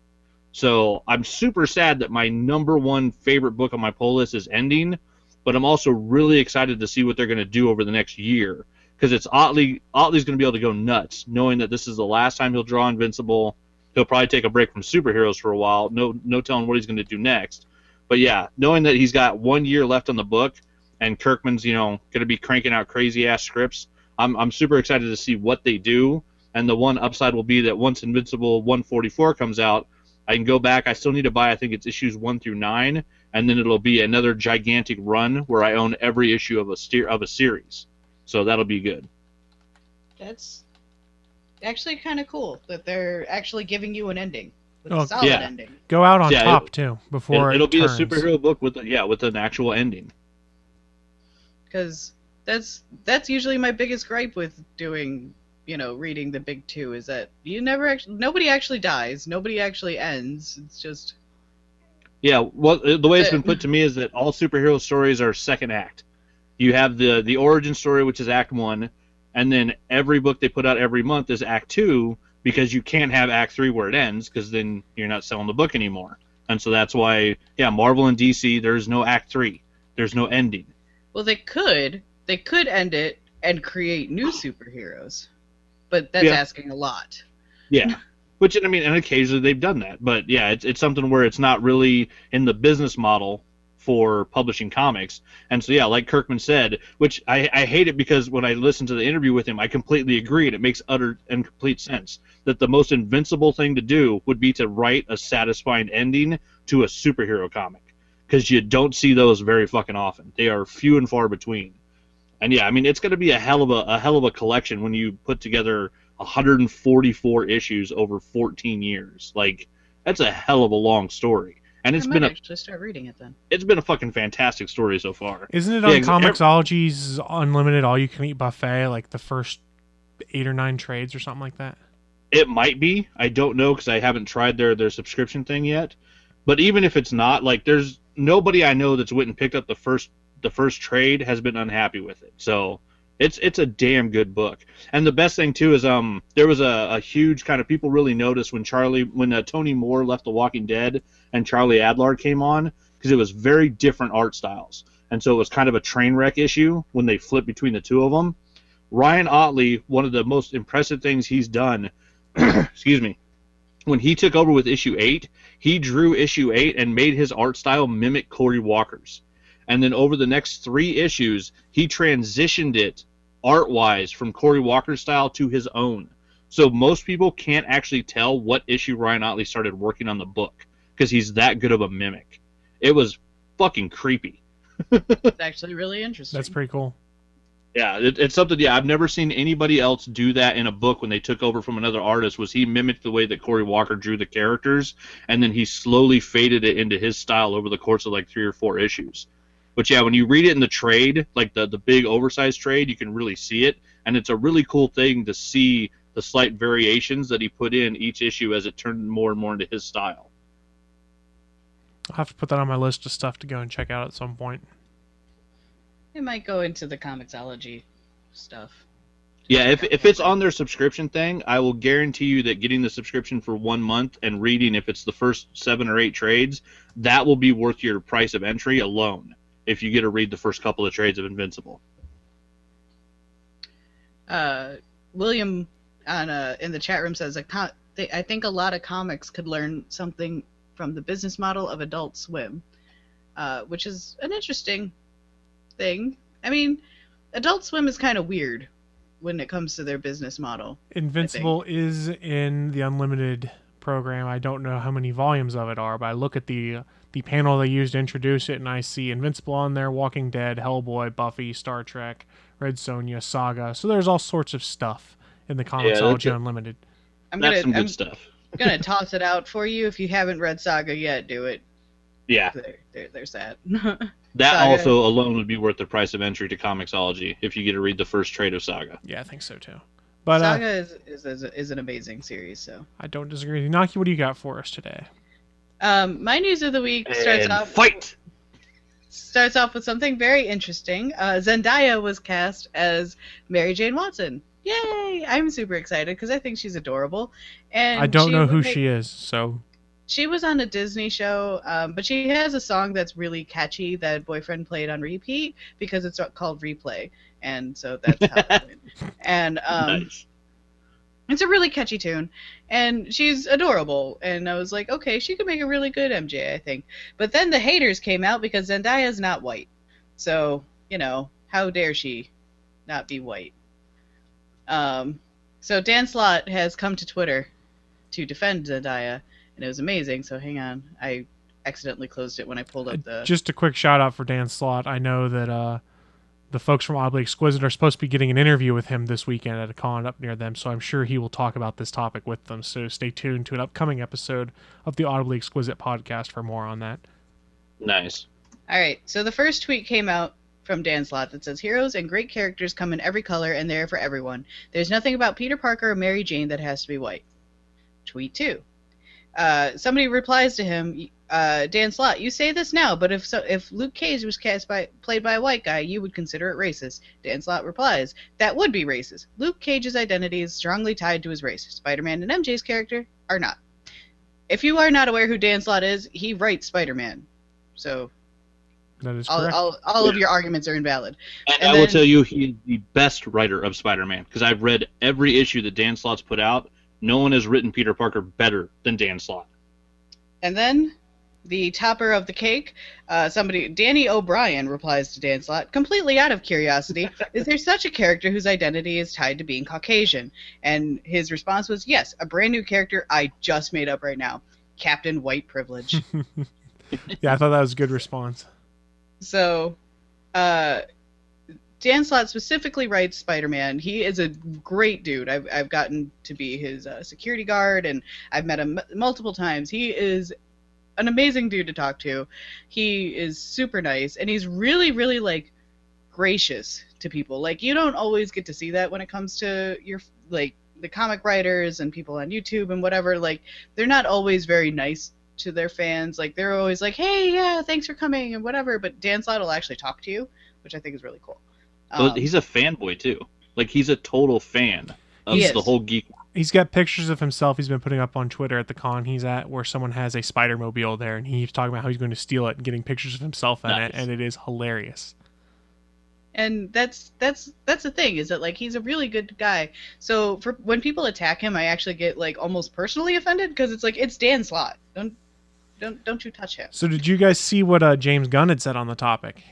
So I'm super sad that my number 1 favorite book on my pull list is ending, but I'm also really excited to see what they're going to do over the next year, because it's Ottley's going to be able to go nuts, knowing that this is the last time he'll draw Invincible. He'll probably take a break from superheroes for a while. No telling what he's going to do next. But yeah, knowing that he's got 1 year left on the book, and Kirkman's going to be cranking out crazy ass scripts, I'm super excited to see what they do. And the one upside will be that once Invincible 144 comes out, I can go back. I still need to buy, I think it's issues 1 through 9, and then it'll be another gigantic run where I own every issue of a series. So that'll be good. That's actually kind of cool that they're actually giving you an ending with a solid ending. Go out on top too before it'll be turns. a superhero book with an actual ending. Because that's usually my biggest gripe with doing, reading the big 2, is that nobody actually dies, nobody actually ends. It's just well, the way it's been put to me is that all superhero stories are second act. You have the origin story, which is act 1. And then every book they put out every month is Act 2, because you can't have Act 3 where it ends, because then you're not selling the book anymore. And so that's why, Marvel and DC, there's no Act 3. There's no ending. Well, they could end it and create new superheroes, but that's asking a lot. Yeah. Which, and occasionally they've done that. But, it's something where it's not really in the business model for publishing comics. And so, yeah, like Kirkman said, which I hate it because when I listened to the interview with him, I completely agree, and it makes utter and complete sense that the most invincible thing to do would be to write a satisfying ending to a superhero comic, because you don't see those very fucking often. They are few and far between. And yeah, I mean, it's going to be a hell of a collection when you put together 144 issues over 14 years. Like, that's a hell of a long story. And it's been actually start reading it then. It's been a fucking fantastic story so far. Isn't it on Comixology's Unlimited all-you-can-eat buffet, like the first 8 or 9 trades or something like that? It might be. I don't know because I haven't tried their subscription thing yet. But even if it's not, like, there's nobody I know that's went and picked up the first trade has been unhappy with it. So it's a damn good book. And the best thing too is there was a huge kind of, people really noticed when Tony Moore left The Walking Dead and Charlie Adlard came on, because it was very different art styles. And so it was kind of a train wreck issue when they flipped between the two of them. Ryan Ottley, one of the most impressive things he's done, excuse me, when he took over with issue 8, he drew issue 8 and made his art style mimic Cory Walker's. And then over the next 3 issues, he transitioned it art-wise from Cory Walker's style to his own. So most people can't actually tell what issue Ryan Ottley started working on the book, because he's that good of a mimic. It was fucking creepy. It's actually really interesting. That's pretty cool. Yeah, it's something. Yeah, I've never seen anybody else do that in a book when they took over from another artist. Was he mimicked the way that Cory Walker drew the characters, and then he slowly faded it into his style over the course of like 3 or 4 issues. But yeah, when you read it in the trade, like the big oversized trade, you can really see it, and it's a really cool thing to see the slight variations that he put in each issue as it turned more and more into his style. I'll have to put that on my list of stuff to go and check out at some point. It might go into the Comixology stuff. Yeah, if it's on their subscription thing, I will guarantee you that getting the subscription for 1 month and reading, if it's the first 7 or 8 trades, that will be worth your price of entry alone, if you get to read the first couple of trades of Invincible. William in the chat room says, I think a lot of comics could learn something from the business model of Adult Swim, which is an interesting thing. I mean, Adult Swim is kind of weird when it comes to their business model. Invincible is in the Unlimited program. I don't know how many volumes of it are, but I look at the panel they used to introduce it, and I see Invincible on there, Walking Dead, Hellboy, Buffy, Star Trek, Red Sonja, Saga. So there's all sorts of stuff in the Comixology Unlimited. That's some good stuff. I'm gonna toss it out for you. If you haven't read Saga yet, do it. Yeah. There's that. That Saga also alone would be worth the price of entry to Comixology if you get to read the first trade of Saga. Yeah, I think so too. But Saga is an amazing series. So I don't disagree with you. Naki, what do you got for us today? My news of the week starts off with something very interesting. Zendaya was cast as Mary Jane Watson. Yay! I'm super excited because I think she's adorable. And I don't know who she is, so... She was on a Disney show, but she has a song that's really catchy that Boyfriend played on repeat because it's called Replay, and so that's how it went. And Nice. It's a really catchy tune, and she's adorable, and I was like, okay, she could make a really good MJ, I think. But then the haters came out because Zendaya's not white, so, you know, how dare she not be white? So Dan Slott has come to Twitter to defend Zendaya, and it was amazing. So hang on, I accidentally closed it when I pulled up the... Just a quick shout out for Dan Slott. I know that the folks from Audibly Exquisite are supposed to be getting an interview with him this weekend at a con up near them, so I'm sure he will talk about this topic with them. So stay tuned to an upcoming episode of the Audibly Exquisite podcast for more on that. Nice. All right, so the first tweet came out from Dan Slott that says, heroes and great characters come in every color and they're for everyone. There's nothing about Peter Parker or Mary Jane that has to be white. Tweet 2. Somebody replies to him, Dan Slott, you say this now, but if Luke Cage was played by a white guy, you would consider it racist. Dan Slott replies, that would be racist. Luke Cage's identity is strongly tied to his race. Spider-Man and MJ's character are not. If you are not aware who Dan Slott is, he writes Spider-Man. So that is correct. all of your arguments are invalid. And I will tell you, he is the best writer of Spider-Man, because I've read every issue that Dan Slott's put out. No one has written Peter Parker better than Dan Slott. And then The topper of the cake, Danny O'Brien replies to Dan Slott, completely out of curiosity, is there such a character whose identity is tied to being Caucasian? And his response was, yes, a brand new character I just made up right now, Captain White Privilege. Yeah, I thought that was a good response. So, Dan Slott specifically writes Spider-Man. He is a great dude. I've gotten to be his security guard, and I've met him multiple times. He is an amazing dude to talk to. He is super nice, and he's really, really, like, gracious to people. Like, you don't always get to see that when it comes to your, like, the comic writers and people on YouTube and whatever. Like, they're not always very nice to their fans. Like, they're always like, hey, yeah, thanks for coming and whatever, but Dan Slott will actually talk to you, which I think is really cool. Well, he's a fanboy too. Like, he's a total fan of the whole geek. He's got pictures of himself he's been putting up on Twitter at the con he's at, where someone has a Spider-Mobile there, and he's talking about how he's going to steal it and getting pictures of himself in it, and it is hilarious. And that's the thing, is that, like, he's a really good guy. So when people attack him, I actually get, like, almost personally offended, because it's like, it's Dan Slott. Don't you touch him. So did you guys see what James Gunn had said on the topic?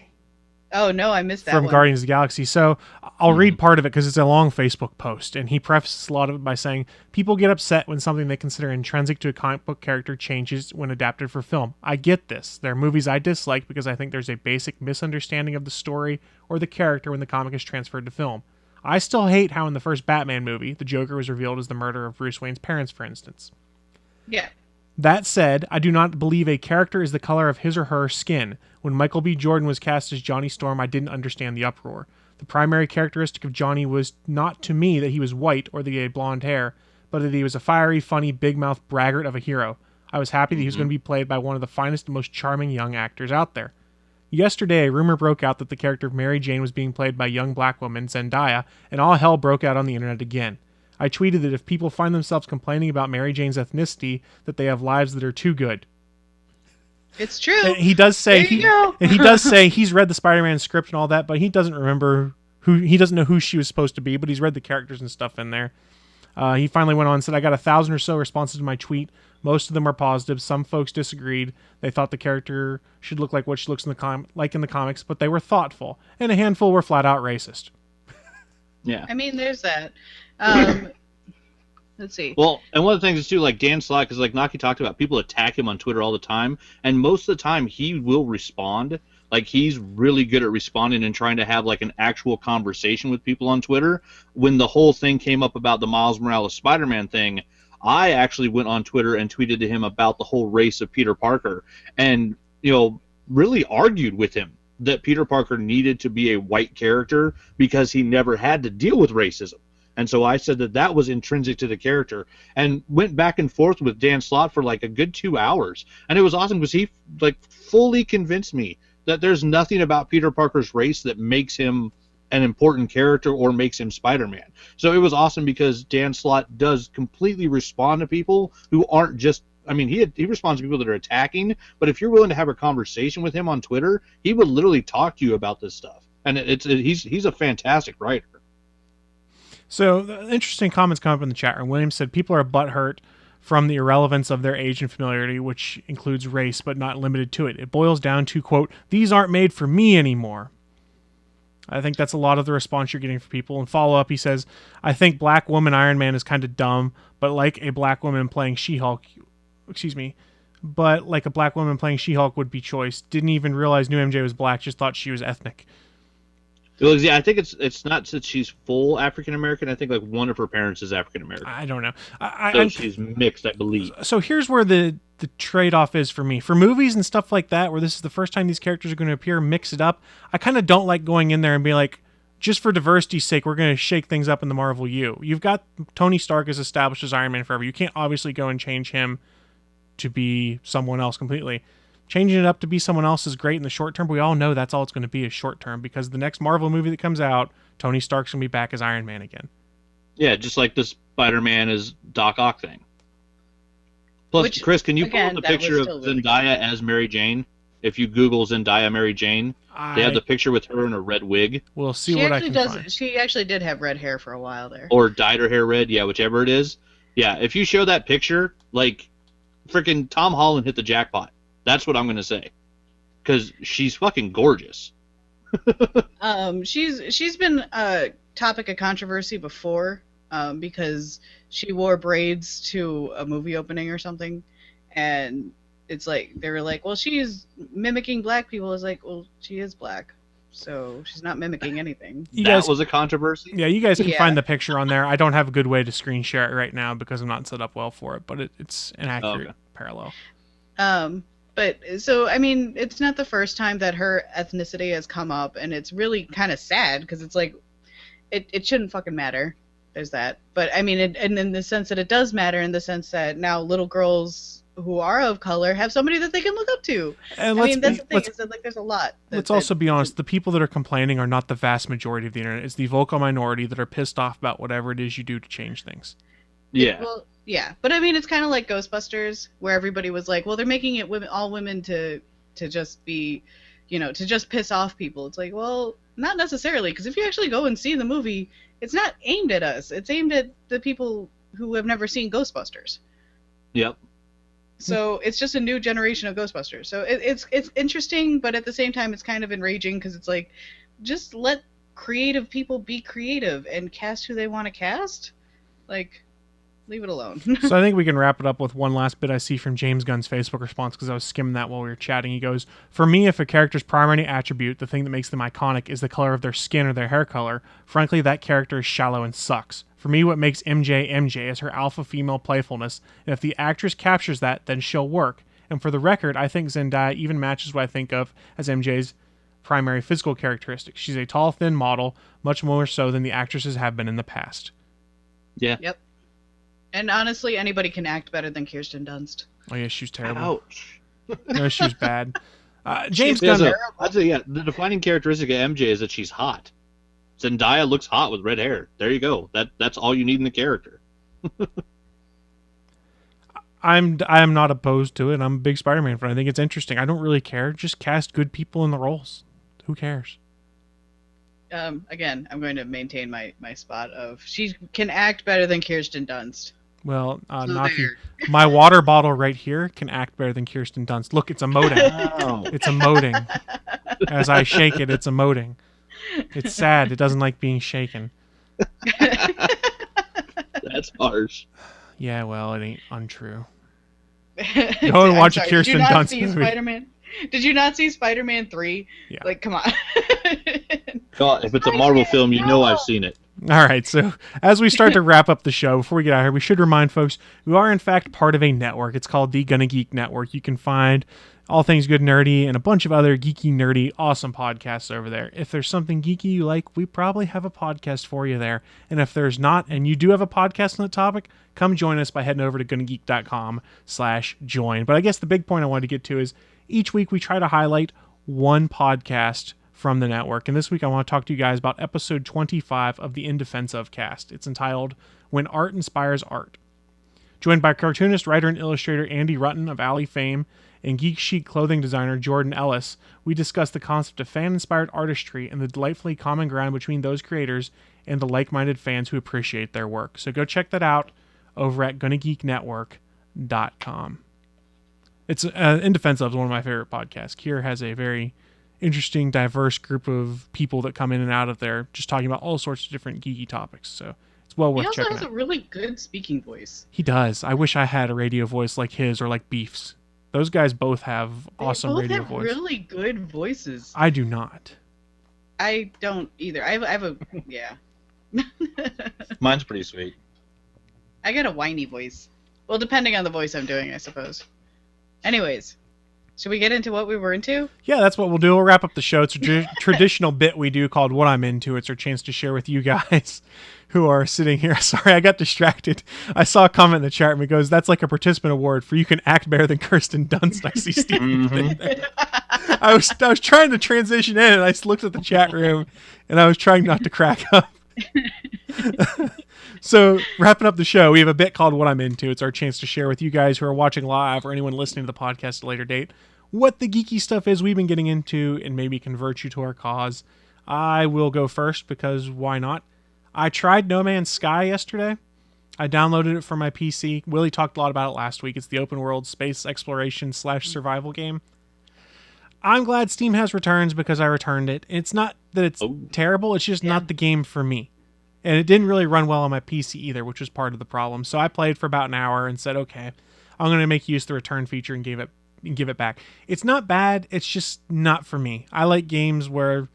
Oh, no, I missed that from one. Guardians of the Galaxy. So I'll read part of it because it's a long Facebook post, and he prefaces a lot of it by saying, people get upset when something they consider intrinsic to a comic book character changes when adapted for film. I get this. There are movies I dislike because I think there's a basic misunderstanding of the story or the character when the comic is transferred to film. I still hate how in the first Batman movie, the Joker was revealed as the murderer of Bruce Wayne's parents, for instance. Yeah. That said, I do not believe a character is the color of his or her skin. When Michael B. Jordan was cast as Johnny Storm, I didn't understand the uproar. The primary characteristic of Johnny was not to me that he was white or that he had blonde hair, but that he was a fiery, funny, big-mouthed braggart of a hero. I was happy that he was going to be played by one of the finest and most charming young actors out there. Yesterday, a rumor broke out that the character of Mary Jane was being played by young black woman Zendaya, and all hell broke out on the internet again. I tweeted that if people find themselves complaining about Mary Jane's ethnicity, that they have lives that are too good. It's true. And he does say and he does say he's read the Spider-Man script and all that, but he doesn't remember he doesn't know who she was supposed to be, but he's read the characters and stuff in there. He finally went on and said, I got 1,000 or so responses to my tweet. Most of them are positive. Some folks disagreed. They thought the character should look like what she looks in the comics, but they were thoughtful. And a handful were flat out racist. Yeah. I mean, there's that. Let's see. Well, and one of the things is too, like Dan Slott, because like Naki talked about, people attack him on Twitter all the time, and most of the time he will respond. Like, he's really good at responding and trying to have like an actual conversation with people on Twitter. When the whole thing came up about the Miles Morales Spider-Man thing, I actually went on Twitter and tweeted to him about the whole race of Peter Parker, and really argued with him that Peter Parker needed to be a white character because he never had to deal with racism. And so I said that was intrinsic to the character, and went back and forth with Dan Slott for like a good 2 hours. And it was awesome because he like fully convinced me that there's nothing about Peter Parker's race that makes him an important character or makes him Spider-Man. So it was awesome because Dan Slott does completely respond to people who aren't just, I mean, he responds to people that are attacking, but if you're willing to have a conversation with him on Twitter, he would literally talk to you about this stuff. And he's a fantastic writer. So, interesting comments come up in the chat room. William said, people are butthurt from the irrelevance of their age and familiarity, which includes race, but not limited to it. It boils down to, quote, these aren't made for me anymore. I think that's a lot of the response you're getting from people. And follow-up, he says, I think Black Woman Iron Man is kind of dumb, but like a black woman playing She-Hulk, would be choice. Didn't even realize New MJ was black, just thought she was ethnic. Well, yeah, I think it's not that she's full African American. I think like one of her parents is African American. I don't know. So she's mixed, I believe. So here's where the trade-off is for me. For movies and stuff like that, where this is the first time these characters are going to appear, mix it up, I kind of don't like going in there and be like, just for diversity's sake, we're going to shake things up in the Marvel U. You've got Tony Stark as established as Iron Man forever. You can't obviously go and change him to be someone else completely. Changing it up to be someone else is great in the short term, but we all know that's all it's going to be is short term, because the next Marvel movie that comes out, Tony Stark's going to be back as Iron Man again. Yeah, just like the Spider-Man is Doc Ock thing. Plus, Chris, can you pull up the picture of Zendaya as Mary Jane? If you Google Zendaya Mary Jane, they have the picture with her in a red wig. We'll see what I can find. She actually did have red hair for a while there. Or dyed her hair red, yeah, whichever it is. Yeah, if you show that picture, like, freaking Tom Holland hit the jackpot. That's what I'm going to say. Because she's fucking gorgeous. She's been a topic of controversy before, because she wore braids to a movie opening or something, and it's like they were like, well, she's mimicking black people. It's like, well, she is black, so she's not mimicking anything. That was a controversy. Yeah, you guys can find the picture on there. I don't have a good way to screen share it right now because I'm not set up well for it, but it's an accurate parallel. But so, I mean, it's not the first time that her ethnicity has come up, and it's really kind of sad because it's like, it shouldn't fucking matter. There's that. But I mean, and in the sense that it does matter, in the sense that now little girls who are of color have somebody that they can look up to. And I mean, that's the thing, is that like there's a lot. Let's also be honest, the people that are complaining are not the vast majority of the internet. It's the vocal minority that are pissed off about whatever it is you do to change things. Yeah. Well, yeah, but I mean, it's kind of like Ghostbusters, where everybody was like, well, they're making it all women to just be, to just piss off people. It's like, well, not necessarily, because if you actually go and see the movie, it's not aimed at us. It's aimed at the people who have never seen Ghostbusters. Yep. So it's just a new generation of Ghostbusters. So it's interesting, but at the same time, it's kind of enraging, because it's like, just let creative people be creative and cast who they want to cast. Like, leave it alone. So I think we can wrap it up with one last bit I see from James Gunn's Facebook response, because I was skimming that while we were chatting. He goes, for me, if a character's primary attribute, the thing that makes them iconic, is the color of their skin or their hair color, frankly, that character is shallow and sucks. For me, what makes MJ MJ is her alpha female playfulness, and if the actress captures that, then she'll work. And for the record, I think Zendaya even matches what I think of as MJ's primary physical characteristics. She's a tall, thin model, much more so than the actresses have been in the past. Yeah. Yep. And honestly, anybody can act better than Kirsten Dunst. Oh yeah, she was terrible. Ouch. No, she was bad. James Gunn. I'd say, the defining characteristic of MJ is that she's hot. Zendaya looks hot with red hair. There you go. That's all you need in the character. I'm not opposed to it. I'm a big Spider-Man fan. I think it's interesting. I don't really care. Just cast good people in the roles. Who cares? Again, I'm going to maintain my spot of she can act better than Kirsten Dunst. Well, So Naki, there. my water bottle right here can act better than Kirsten Dunst. Look, it's emoting. Oh. It's emoting. As I shake it, it's emoting. It's sad. It doesn't like being shaken. That's harsh. Yeah, well, it ain't untrue. Go and watch a Kirsten Dunst movie. Spider-Man? Did you not see Spider-Man 3? Yeah. Like, come on. God, if it's a Marvel film, you know I've seen it. All right, so as we start to wrap up the show, before we get out of here, we should remind folks we are, in fact, part of a network. It's called the Gonna Geek Network. You can find all things good nerdy and a bunch of other geeky, nerdy, awesome podcasts over there. If there's something geeky you like, we probably have a podcast for you there. And if there's not, and you do have a podcast on the topic, come join us by heading over to gonnageek.com/join. But I guess the big point I wanted to get to is each week we try to highlight one podcast from the network. And this week I want to talk to you guys about episode 25 of the In Defense Of cast. It's entitled When Art Inspires Art. Joined by cartoonist, writer, and illustrator Andy Rutten of Alley fame and geek chic clothing designer Jordan Ellis, we discuss the concept of fan-inspired artistry and the delightfully common ground between those creators and the like-minded fans who appreciate their work. So go check that out over at GonnaGeekNetwork.com. It's In Defense Of is one of my favorite podcasts. Kier has a very interesting, diverse group of people that come in and out of there just talking about all sorts of different geeky topics. So it's well worth checking out. He also has a really good speaking voice. He does. I wish I had a radio voice like his or like Beef's. Those guys both have awesome radio voice. They both have really good voices. I do not. I don't either. I have a yeah. Mine's pretty sweet. I got a whiny voice. Well, depending on the voice I'm doing, I suppose. Anyways, should we get into what we were into? Yeah, that's what we'll do. We'll wrap up the show. It's a traditional bit we do called What I'm Into. It's our chance to share with you guys who are sitting here. Sorry, I got distracted. I saw a comment in the chat room. It goes, that's like a participant award for you can act better than Kirsten Dunst. I see Steve. I was trying to transition in, and I looked at the chat room, and I was trying not to crack up. So, wrapping up the show, we have a bit called What I'm Into. It's our chance to share with you guys who are watching live or anyone listening to the podcast at a later date what the geeky stuff is we've been getting into and maybe convert you to our cause. I will go first because why not? I tried No Man's Sky yesterday. I downloaded it for my PC. Willie talked a lot about it last week. It's the open world space exploration / survival game. I'm glad Steam has returns because I returned it. It's not that it's terrible, it's just not the game for me. And it didn't really run well on my PC either, which was part of the problem. So I played for about an hour and said, okay, I'm going to make use of the return feature and give it back. It's not bad, it's just not for me. I like games where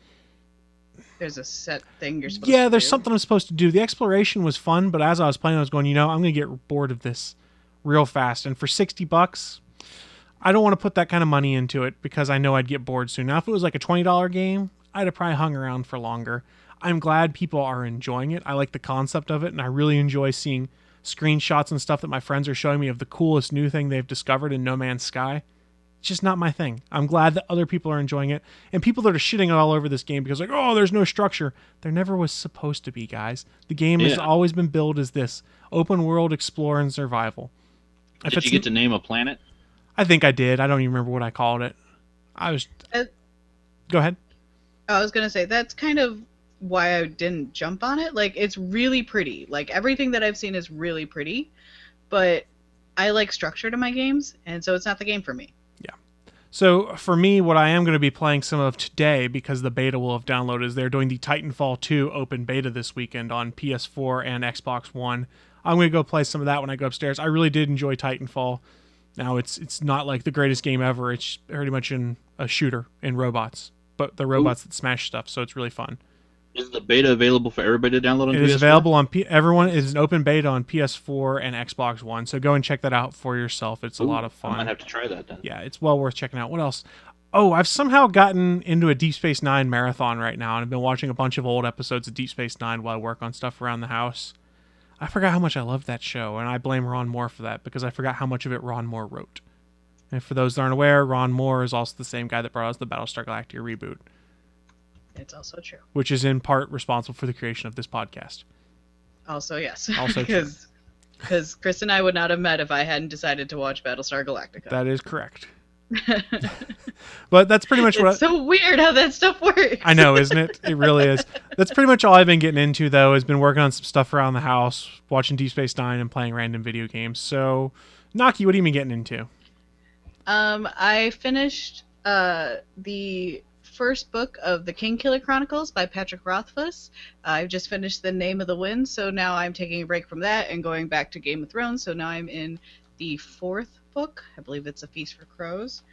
there's a set thing you're supposed to do. Yeah, there's something I'm supposed to do. The exploration was fun, but as I was playing, I was going, I'm going to get bored of this real fast. And for $60, I don't want to put that kind of money into it because I know I'd get bored soon. Now, if it was like a $20 game, I'd have probably hung around for longer. I'm glad people are enjoying it. I like the concept of it, and I really enjoy seeing screenshots and stuff that my friends are showing me of the coolest new thing they've discovered in No Man's Sky. It's just not my thing. I'm glad that other people are enjoying it. And people that are shitting all over this game because there's no structure. There never was supposed to be, guys. The game has always been billed as this. Open world, explore, and survival. Did you get to name a planet? I think I did. I don't even remember what I called it. Go ahead. I was going to say, that's kind of why I didn't jump on it. Like, it's really pretty. Like, everything that I've seen is really pretty. But I like structure to my games, and so it's not the game for me. So for me, what I am going to be playing some of today, because the beta will have downloaded, is they're doing the Titanfall 2 open beta this weekend on PS4 and Xbox One. I'm going to go play some of that when I go upstairs. I really did enjoy Titanfall. Now, it's not like the greatest game ever. It's pretty much a shooter in robots, but the robots that smash stuff, so it's really fun. Is the beta available for everybody to download on PS4? It is available on everyone. It is an open beta on PS4 and Xbox One, so go and check that out for yourself. It's a lot of fun. I might have to try that then. Yeah, it's well worth checking out. What else? Oh, I've somehow gotten into a Deep Space Nine marathon right now, and I've been watching a bunch of old episodes of Deep Space Nine while I work on stuff around the house. I forgot how much I loved that show, and I blame Ron Moore for that, because I forgot how much of it Ron Moore wrote. And for those that aren't aware, Ron Moore is also the same guy that brought us the Battlestar Galactica reboot. It's also true. Which is in part responsible for the creation of this podcast. Also, yes. Also true. Because Chris and I would not have met if I hadn't decided to watch Battlestar Galactica. That is correct. But that's pretty much It's so weird how that stuff works. I know, isn't it? It really is. That's pretty much all I've been getting into, though, has been working on some stuff around the house, watching Deep Space Nine, and playing random video games. So, Naki, what have you been getting into? I finished the first book of the Kingkiller Chronicles by Patrick Rothfuss. I've just finished The Name of the Wind, so now I'm taking a break from that and going back to Game of Thrones. So now I'm in the fourth book. I believe it's A Feast for Crows.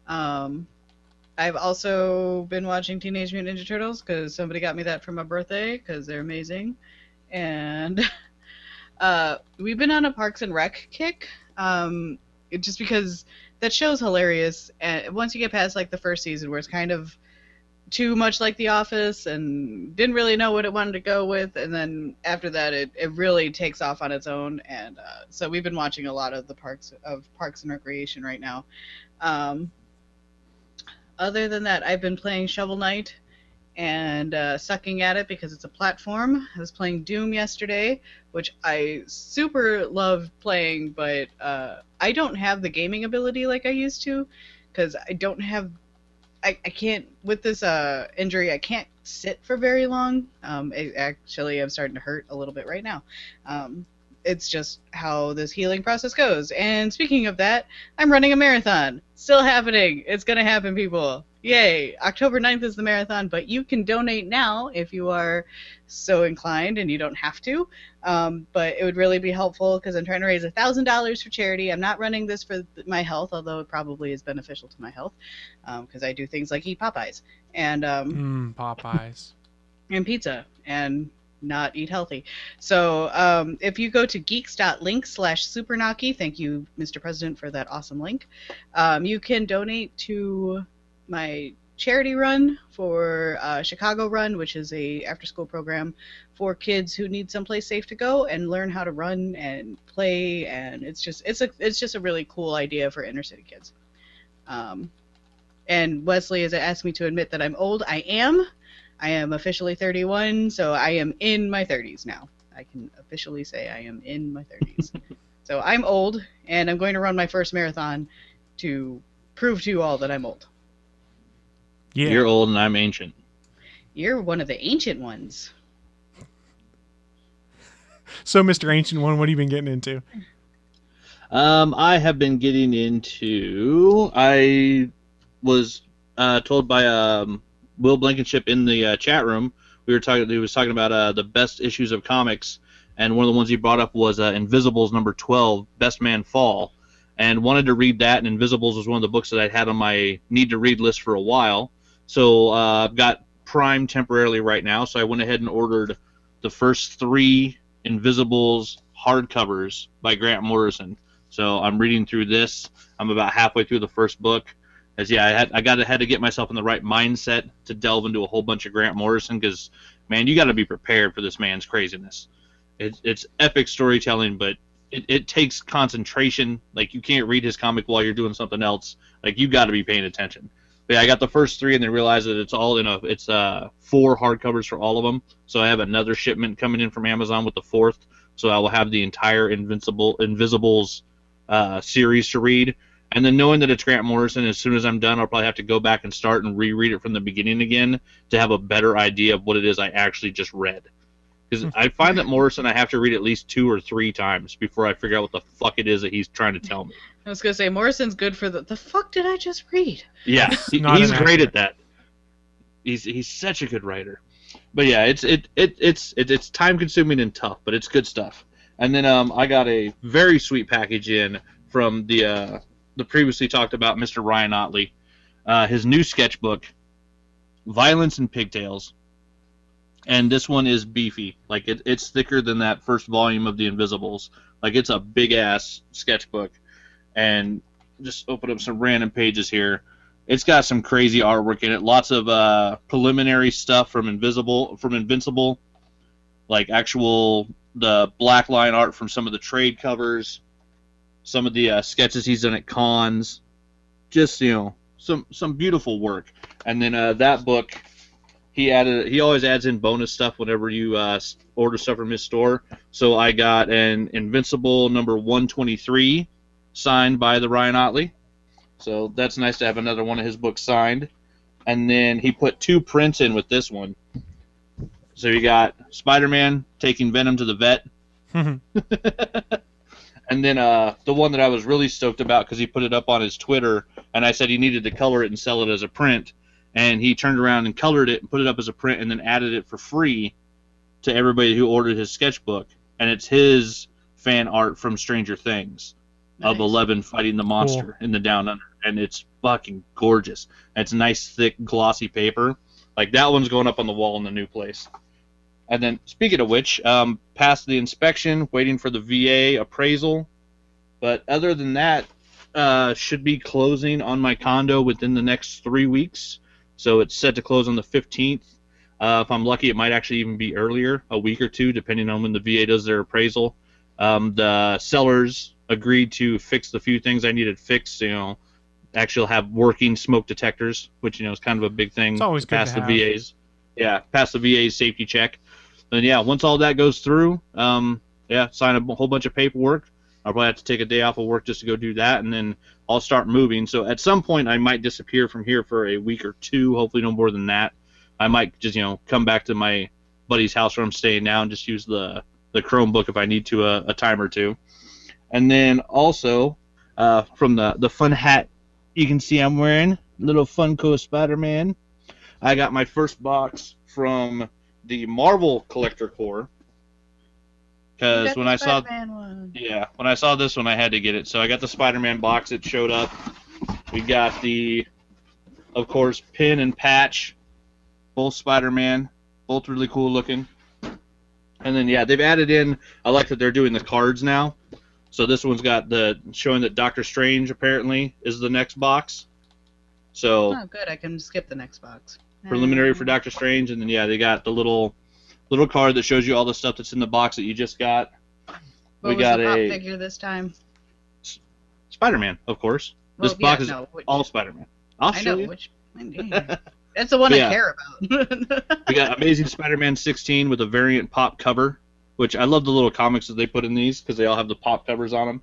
I've also been watching Teenage Mutant Ninja Turtles because somebody got me that for my birthday because they're amazing. And we've been on a Parks and Rec kick, just because that show's hilarious. And once you get past like the first season where it's kind of too much like The Office and didn't really know what it wanted to go with, and then after that it really takes off on its own. And so we've been watching a lot of the Parks and Recreation right now. Other than that, I've been playing Shovel Knight and sucking at it because it's a platform. I was playing Doom yesterday, which I super love playing, but I don't have the gaming ability like I used to, because I don't have I can't, with this injury, I can't sit for very long. I'm starting to hurt a little bit right now. It's just how this healing process goes. And speaking of that, I'm running a marathon. Still happening. It's going to happen, people. Yay. October 9th is the marathon, but you can donate now if you are so inclined, and you don't have to. But it would really be helpful because I'm trying to raise $1,000 for charity. I'm not running this for my health, although it probably is beneficial to my health because I do things like eat Popeyes and Popeyes and pizza and not eat healthy. So if you go to geeks.link/supernaki, thank you, Mr. President, for that awesome link, you can donate to my charity run for Chicago Run, which is a after-school program for kids who need someplace safe to go and learn how to run and play. And it's just a really cool idea for inner city kids. And Wesley has asked me to admit that I'm old. I am officially 31, so I am in my 30s now. I can officially say I am in my 30s. So I'm old, and I'm going to run my first marathon to prove to you all that I'm old. Yeah. You're old and I'm ancient. You're one of the ancient ones. So, Mr. Ancient One, what have you been getting into? I have been getting into. I was told by Will Blankenship in the chat room. He was talking about the best issues of comics, and one of the ones he brought up was Invincibles number 12, Best Man Fall, and wanted to read that. And Invisibles was one of the books that I had on my need to read list for a while. So I've got Prime temporarily right now, so I went ahead and ordered the first 3 Invisibles hardcovers by Grant Morrison. So I'm reading through this. I'm about halfway through the first book. As I had to get myself in the right mindset to delve into a whole bunch of Grant Morrison, because man, you got to be prepared for this man's craziness. It's epic storytelling, but it takes concentration. Like, you can't read his comic while you're doing something else. Like, you got to be paying attention. But yeah, I got the first 3 and then realized that it's 4 hardcovers for all of them. So I have another shipment coming in from Amazon with the 4th. So I will have the entire Invisibles series to read. And then knowing that it's Grant Morrison, as soon as I'm done, I'll probably have to go back and start and reread it from the beginning again to have a better idea of what it is I actually just read. Because I find that Morrison, I have to read at least 2 or 3 times before I figure out what the fuck it is that he's trying to tell me. I was gonna say Morrison's good for the fuck did I just read? Yeah, he's great at that. He's such a good writer. But yeah, it's time consuming and tough, but it's good stuff. And then I got a very sweet package in from the previously talked about Mr. Ryan Otley, his new sketchbook, Violence and Pigtails. And this one is beefy. Like, it's thicker than that first volume of the Invisibles. Like, it's a big-ass sketchbook. And just open up some random pages here. It's got some crazy artwork in it. Lots of preliminary stuff from Invincible. Like, the black line art from some of the trade covers. Some of the sketches he's done at cons. Just, some beautiful work. And then that book... He always adds in bonus stuff whenever you order stuff from his store. So I got an Invincible number 123 signed by the Ryan Otley. So that's nice to have another one of his books signed. And then he put 2 prints in with this one. So you got Spider-Man taking Venom to the vet. And then the one that I was really stoked about because he put it up on his Twitter, and I said he needed to color it and sell it as a print. And he turned around and colored it and put it up as a print and then added it for free to everybody who ordered his sketchbook. And it's his fan art from Stranger Things of Eleven fighting the monster in the Down Under. And it's fucking gorgeous. And it's nice, thick, glossy paper. Like, that one's going up on the wall in the new place. And then, speaking of which, passed the inspection, waiting for the VA appraisal. But other than that, should be closing on my condo within the next 3 weeks. So it's set to close on the 15th. If I'm lucky, it might actually even be earlier, a week or 2, depending on when the VA does their appraisal. The sellers agreed to fix the few things I needed fixed. Actually have working smoke detectors, which is kind of a big thing. It's always good pass to the have. VA's. Yeah, pass the VA's safety check. And yeah, once all that goes through, sign a whole bunch of paperwork. I'll probably have to take a day off of work just to go do that, and then I'll start moving. So at some point, I might disappear from here for a week or 2, hopefully no more than that. I might just, come back to my buddy's house where I'm staying now and just use the Chromebook if I need to a time or 2. And then also, from the fun hat you can see I'm wearing, little Funko Spider-Man, I got my first box from the Marvel Collector Corps. Because when I saw this one, I had to get it. So I got the Spider-Man box. It showed up. We got of course, pin and patch, both Spider-Man, both really cool looking. And then they've added in. I like that they're doing the cards now. So this one's got showing that Doctor Strange apparently is the next box. So good. I can skip the next box. Preliminary for Doctor Strange, and then they got the little card that shows you all the stuff that's in the box that you just got. What was the pop figure this time? Spider-Man, of course. This box is all Spider-Man. I'll show you. Which. That's the one I care about. We got Amazing Spider-Man 16 with a variant pop cover, which I love the little comics that they put in these because they all have the pop covers on them.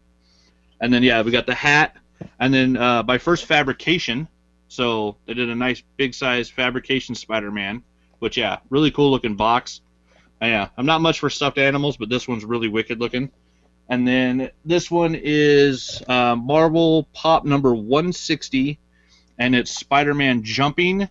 And then we got the hat, and then by first fabrication, so they did a nice big size fabrication Spider-Man, which really cool looking box. Yeah, I'm not much for stuffed animals, but this one's really wicked looking. And then this one is Marvel Pop number 160, and it's Spider-Man jumping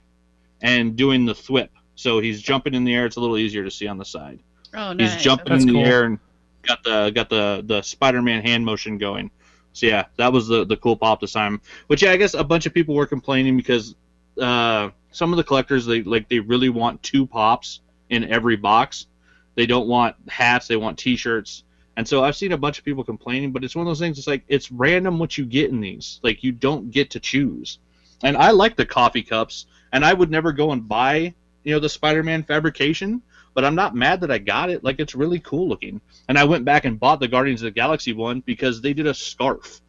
and doing the thwip. So he's jumping in the air. It's a little easier to see on the side. Oh, nice. He's jumping That's in the cool. air and got the Spider-Man hand motion going. So yeah, that was the cool pop this time. Which yeah, I guess a bunch of people were complaining because some of the collectors they really want 2 pops in every box. They don't want hats. They want T-shirts. And so I've seen a bunch of people complaining, but it's one of those things. It's like it's random what you get in these. Like you don't get to choose. And I like the coffee cups, and I would never go and buy the Spider-Man fabrication, but I'm not mad that I got it. Like it's really cool looking. And I went back and bought the Guardians of the Galaxy one because they did a scarf.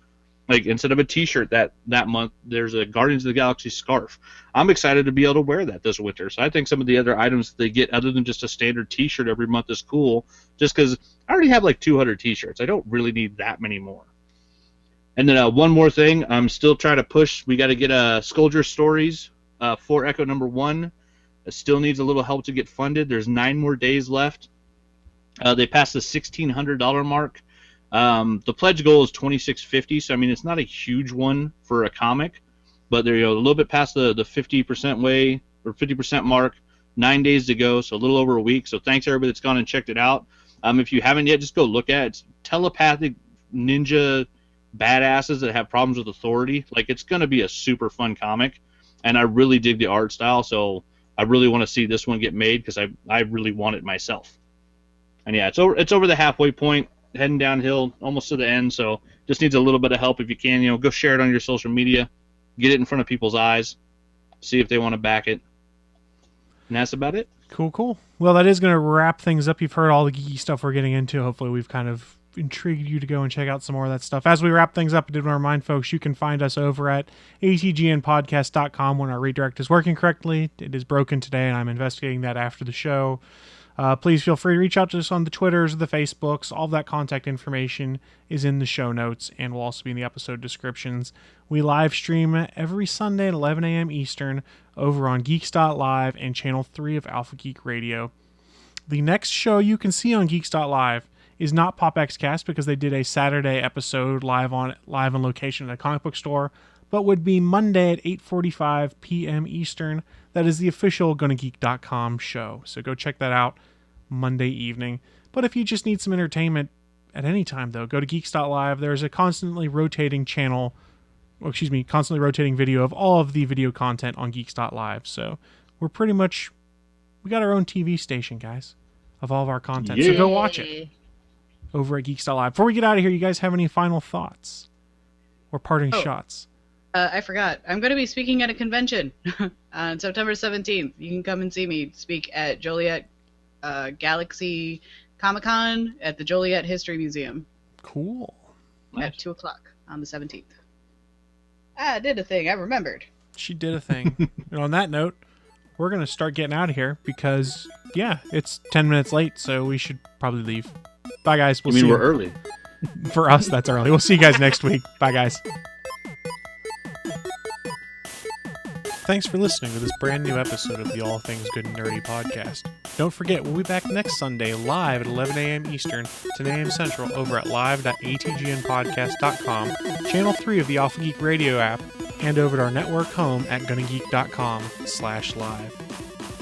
Like instead of a T-shirt that month, there's a Guardians of the Galaxy scarf. I'm excited to be able to wear that this winter. So I think some of the other items that they get other than just a standard T-shirt every month is cool. Just because I already have like 200 T-shirts. I don't really need that many more. And then one more thing, I'm still trying to push. We got to get Scourger Stories for Echo number 1. It still needs a little help to get funded. There's 9 more days left. They passed the $1,600 mark. The pledge goal is $2,650, so I mean it's not a huge one for a comic, but they're a little bit past the 50% way or 50% mark. 9 days to go, so a little over a week. So thanks everybody that's gone and checked it out. If you haven't yet, just go look at it. It's telepathic ninja badasses that have problems with authority. Like it's gonna be a super fun comic, and I really dig the art style. So I really want to see this one get made because I really want it myself. And yeah, it's over the halfway point, heading downhill, almost to the end. So just needs a little bit of help if you can. Go share it on your social media, get it in front of people's eyes, see if they want to back it. And that's about it. Cool. Well, that is going to wrap things up. You've heard all the geeky stuff we're getting into. Hopefully we've kind of intrigued you to go and check out some more of that stuff. As we wrap things up, I did want to remind folks you can find us over at atgnpodcast.com when our redirect is working correctly. It is broken today, and I'm investigating that after the show. Please feel free to reach out to us on the Twitters, the Facebooks. All of that contact information is in the show notes and will also be in the episode descriptions. We live stream every Sunday at 11 a.m. Eastern over on Geeks.live and Channel 3 of Alpha Geek Radio. The next show you can see on Geeks.live is not PopXcast because they did a Saturday episode live on location at a comic book store, but would be Monday at 8:45 p.m. Eastern. That is the official GonnaGeek.com show. So go check that out Monday evening. But if you just need some entertainment at any time, though, go to Geeks.live. There's a constantly rotating constantly rotating video of all of the video content on Geeks.live. So we got our own TV station, guys, of all of our content. Yeah. So go watch it over at Geeks.live. Before we get out of here, you guys have any final thoughts or parting shots? I forgot. I'm going to be speaking at a convention on September 17th. You can come and see me speak at Joliet Galaxy Comic-Con at the Joliet History Museum. Cool. At 2 o'clock on the 17th. I did a thing. I remembered. She did a thing. And on that note, we're going to start getting out of here because, yeah, it's 10 minutes late, so we should probably leave. Bye, guys. We'll see you. We're early? For us, that's early. We'll see you guys next week. Bye, guys. Thanks for listening to this brand new episode of the All Things Good and Nerdy podcast. Don't forget, we'll be back next Sunday live at 11 a.m. Eastern, 10 a.m. Central over at live.atgnpodcast.com, Channel 3 of the Alpha Geek Radio app, and over at our network home at GonnaGeek.com/live.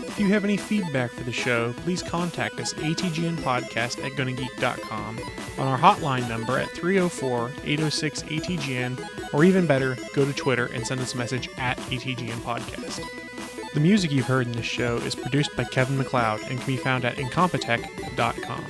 If you have any feedback for the show, please contact us atgnpodcast@GonnaGeek.com, on our hotline number at 304-806-ATGN, or even better, go to Twitter and send us a message at ATGN Podcast. The music you've heard in this show is produced by Kevin MacLeod and can be found at Incompetech.com.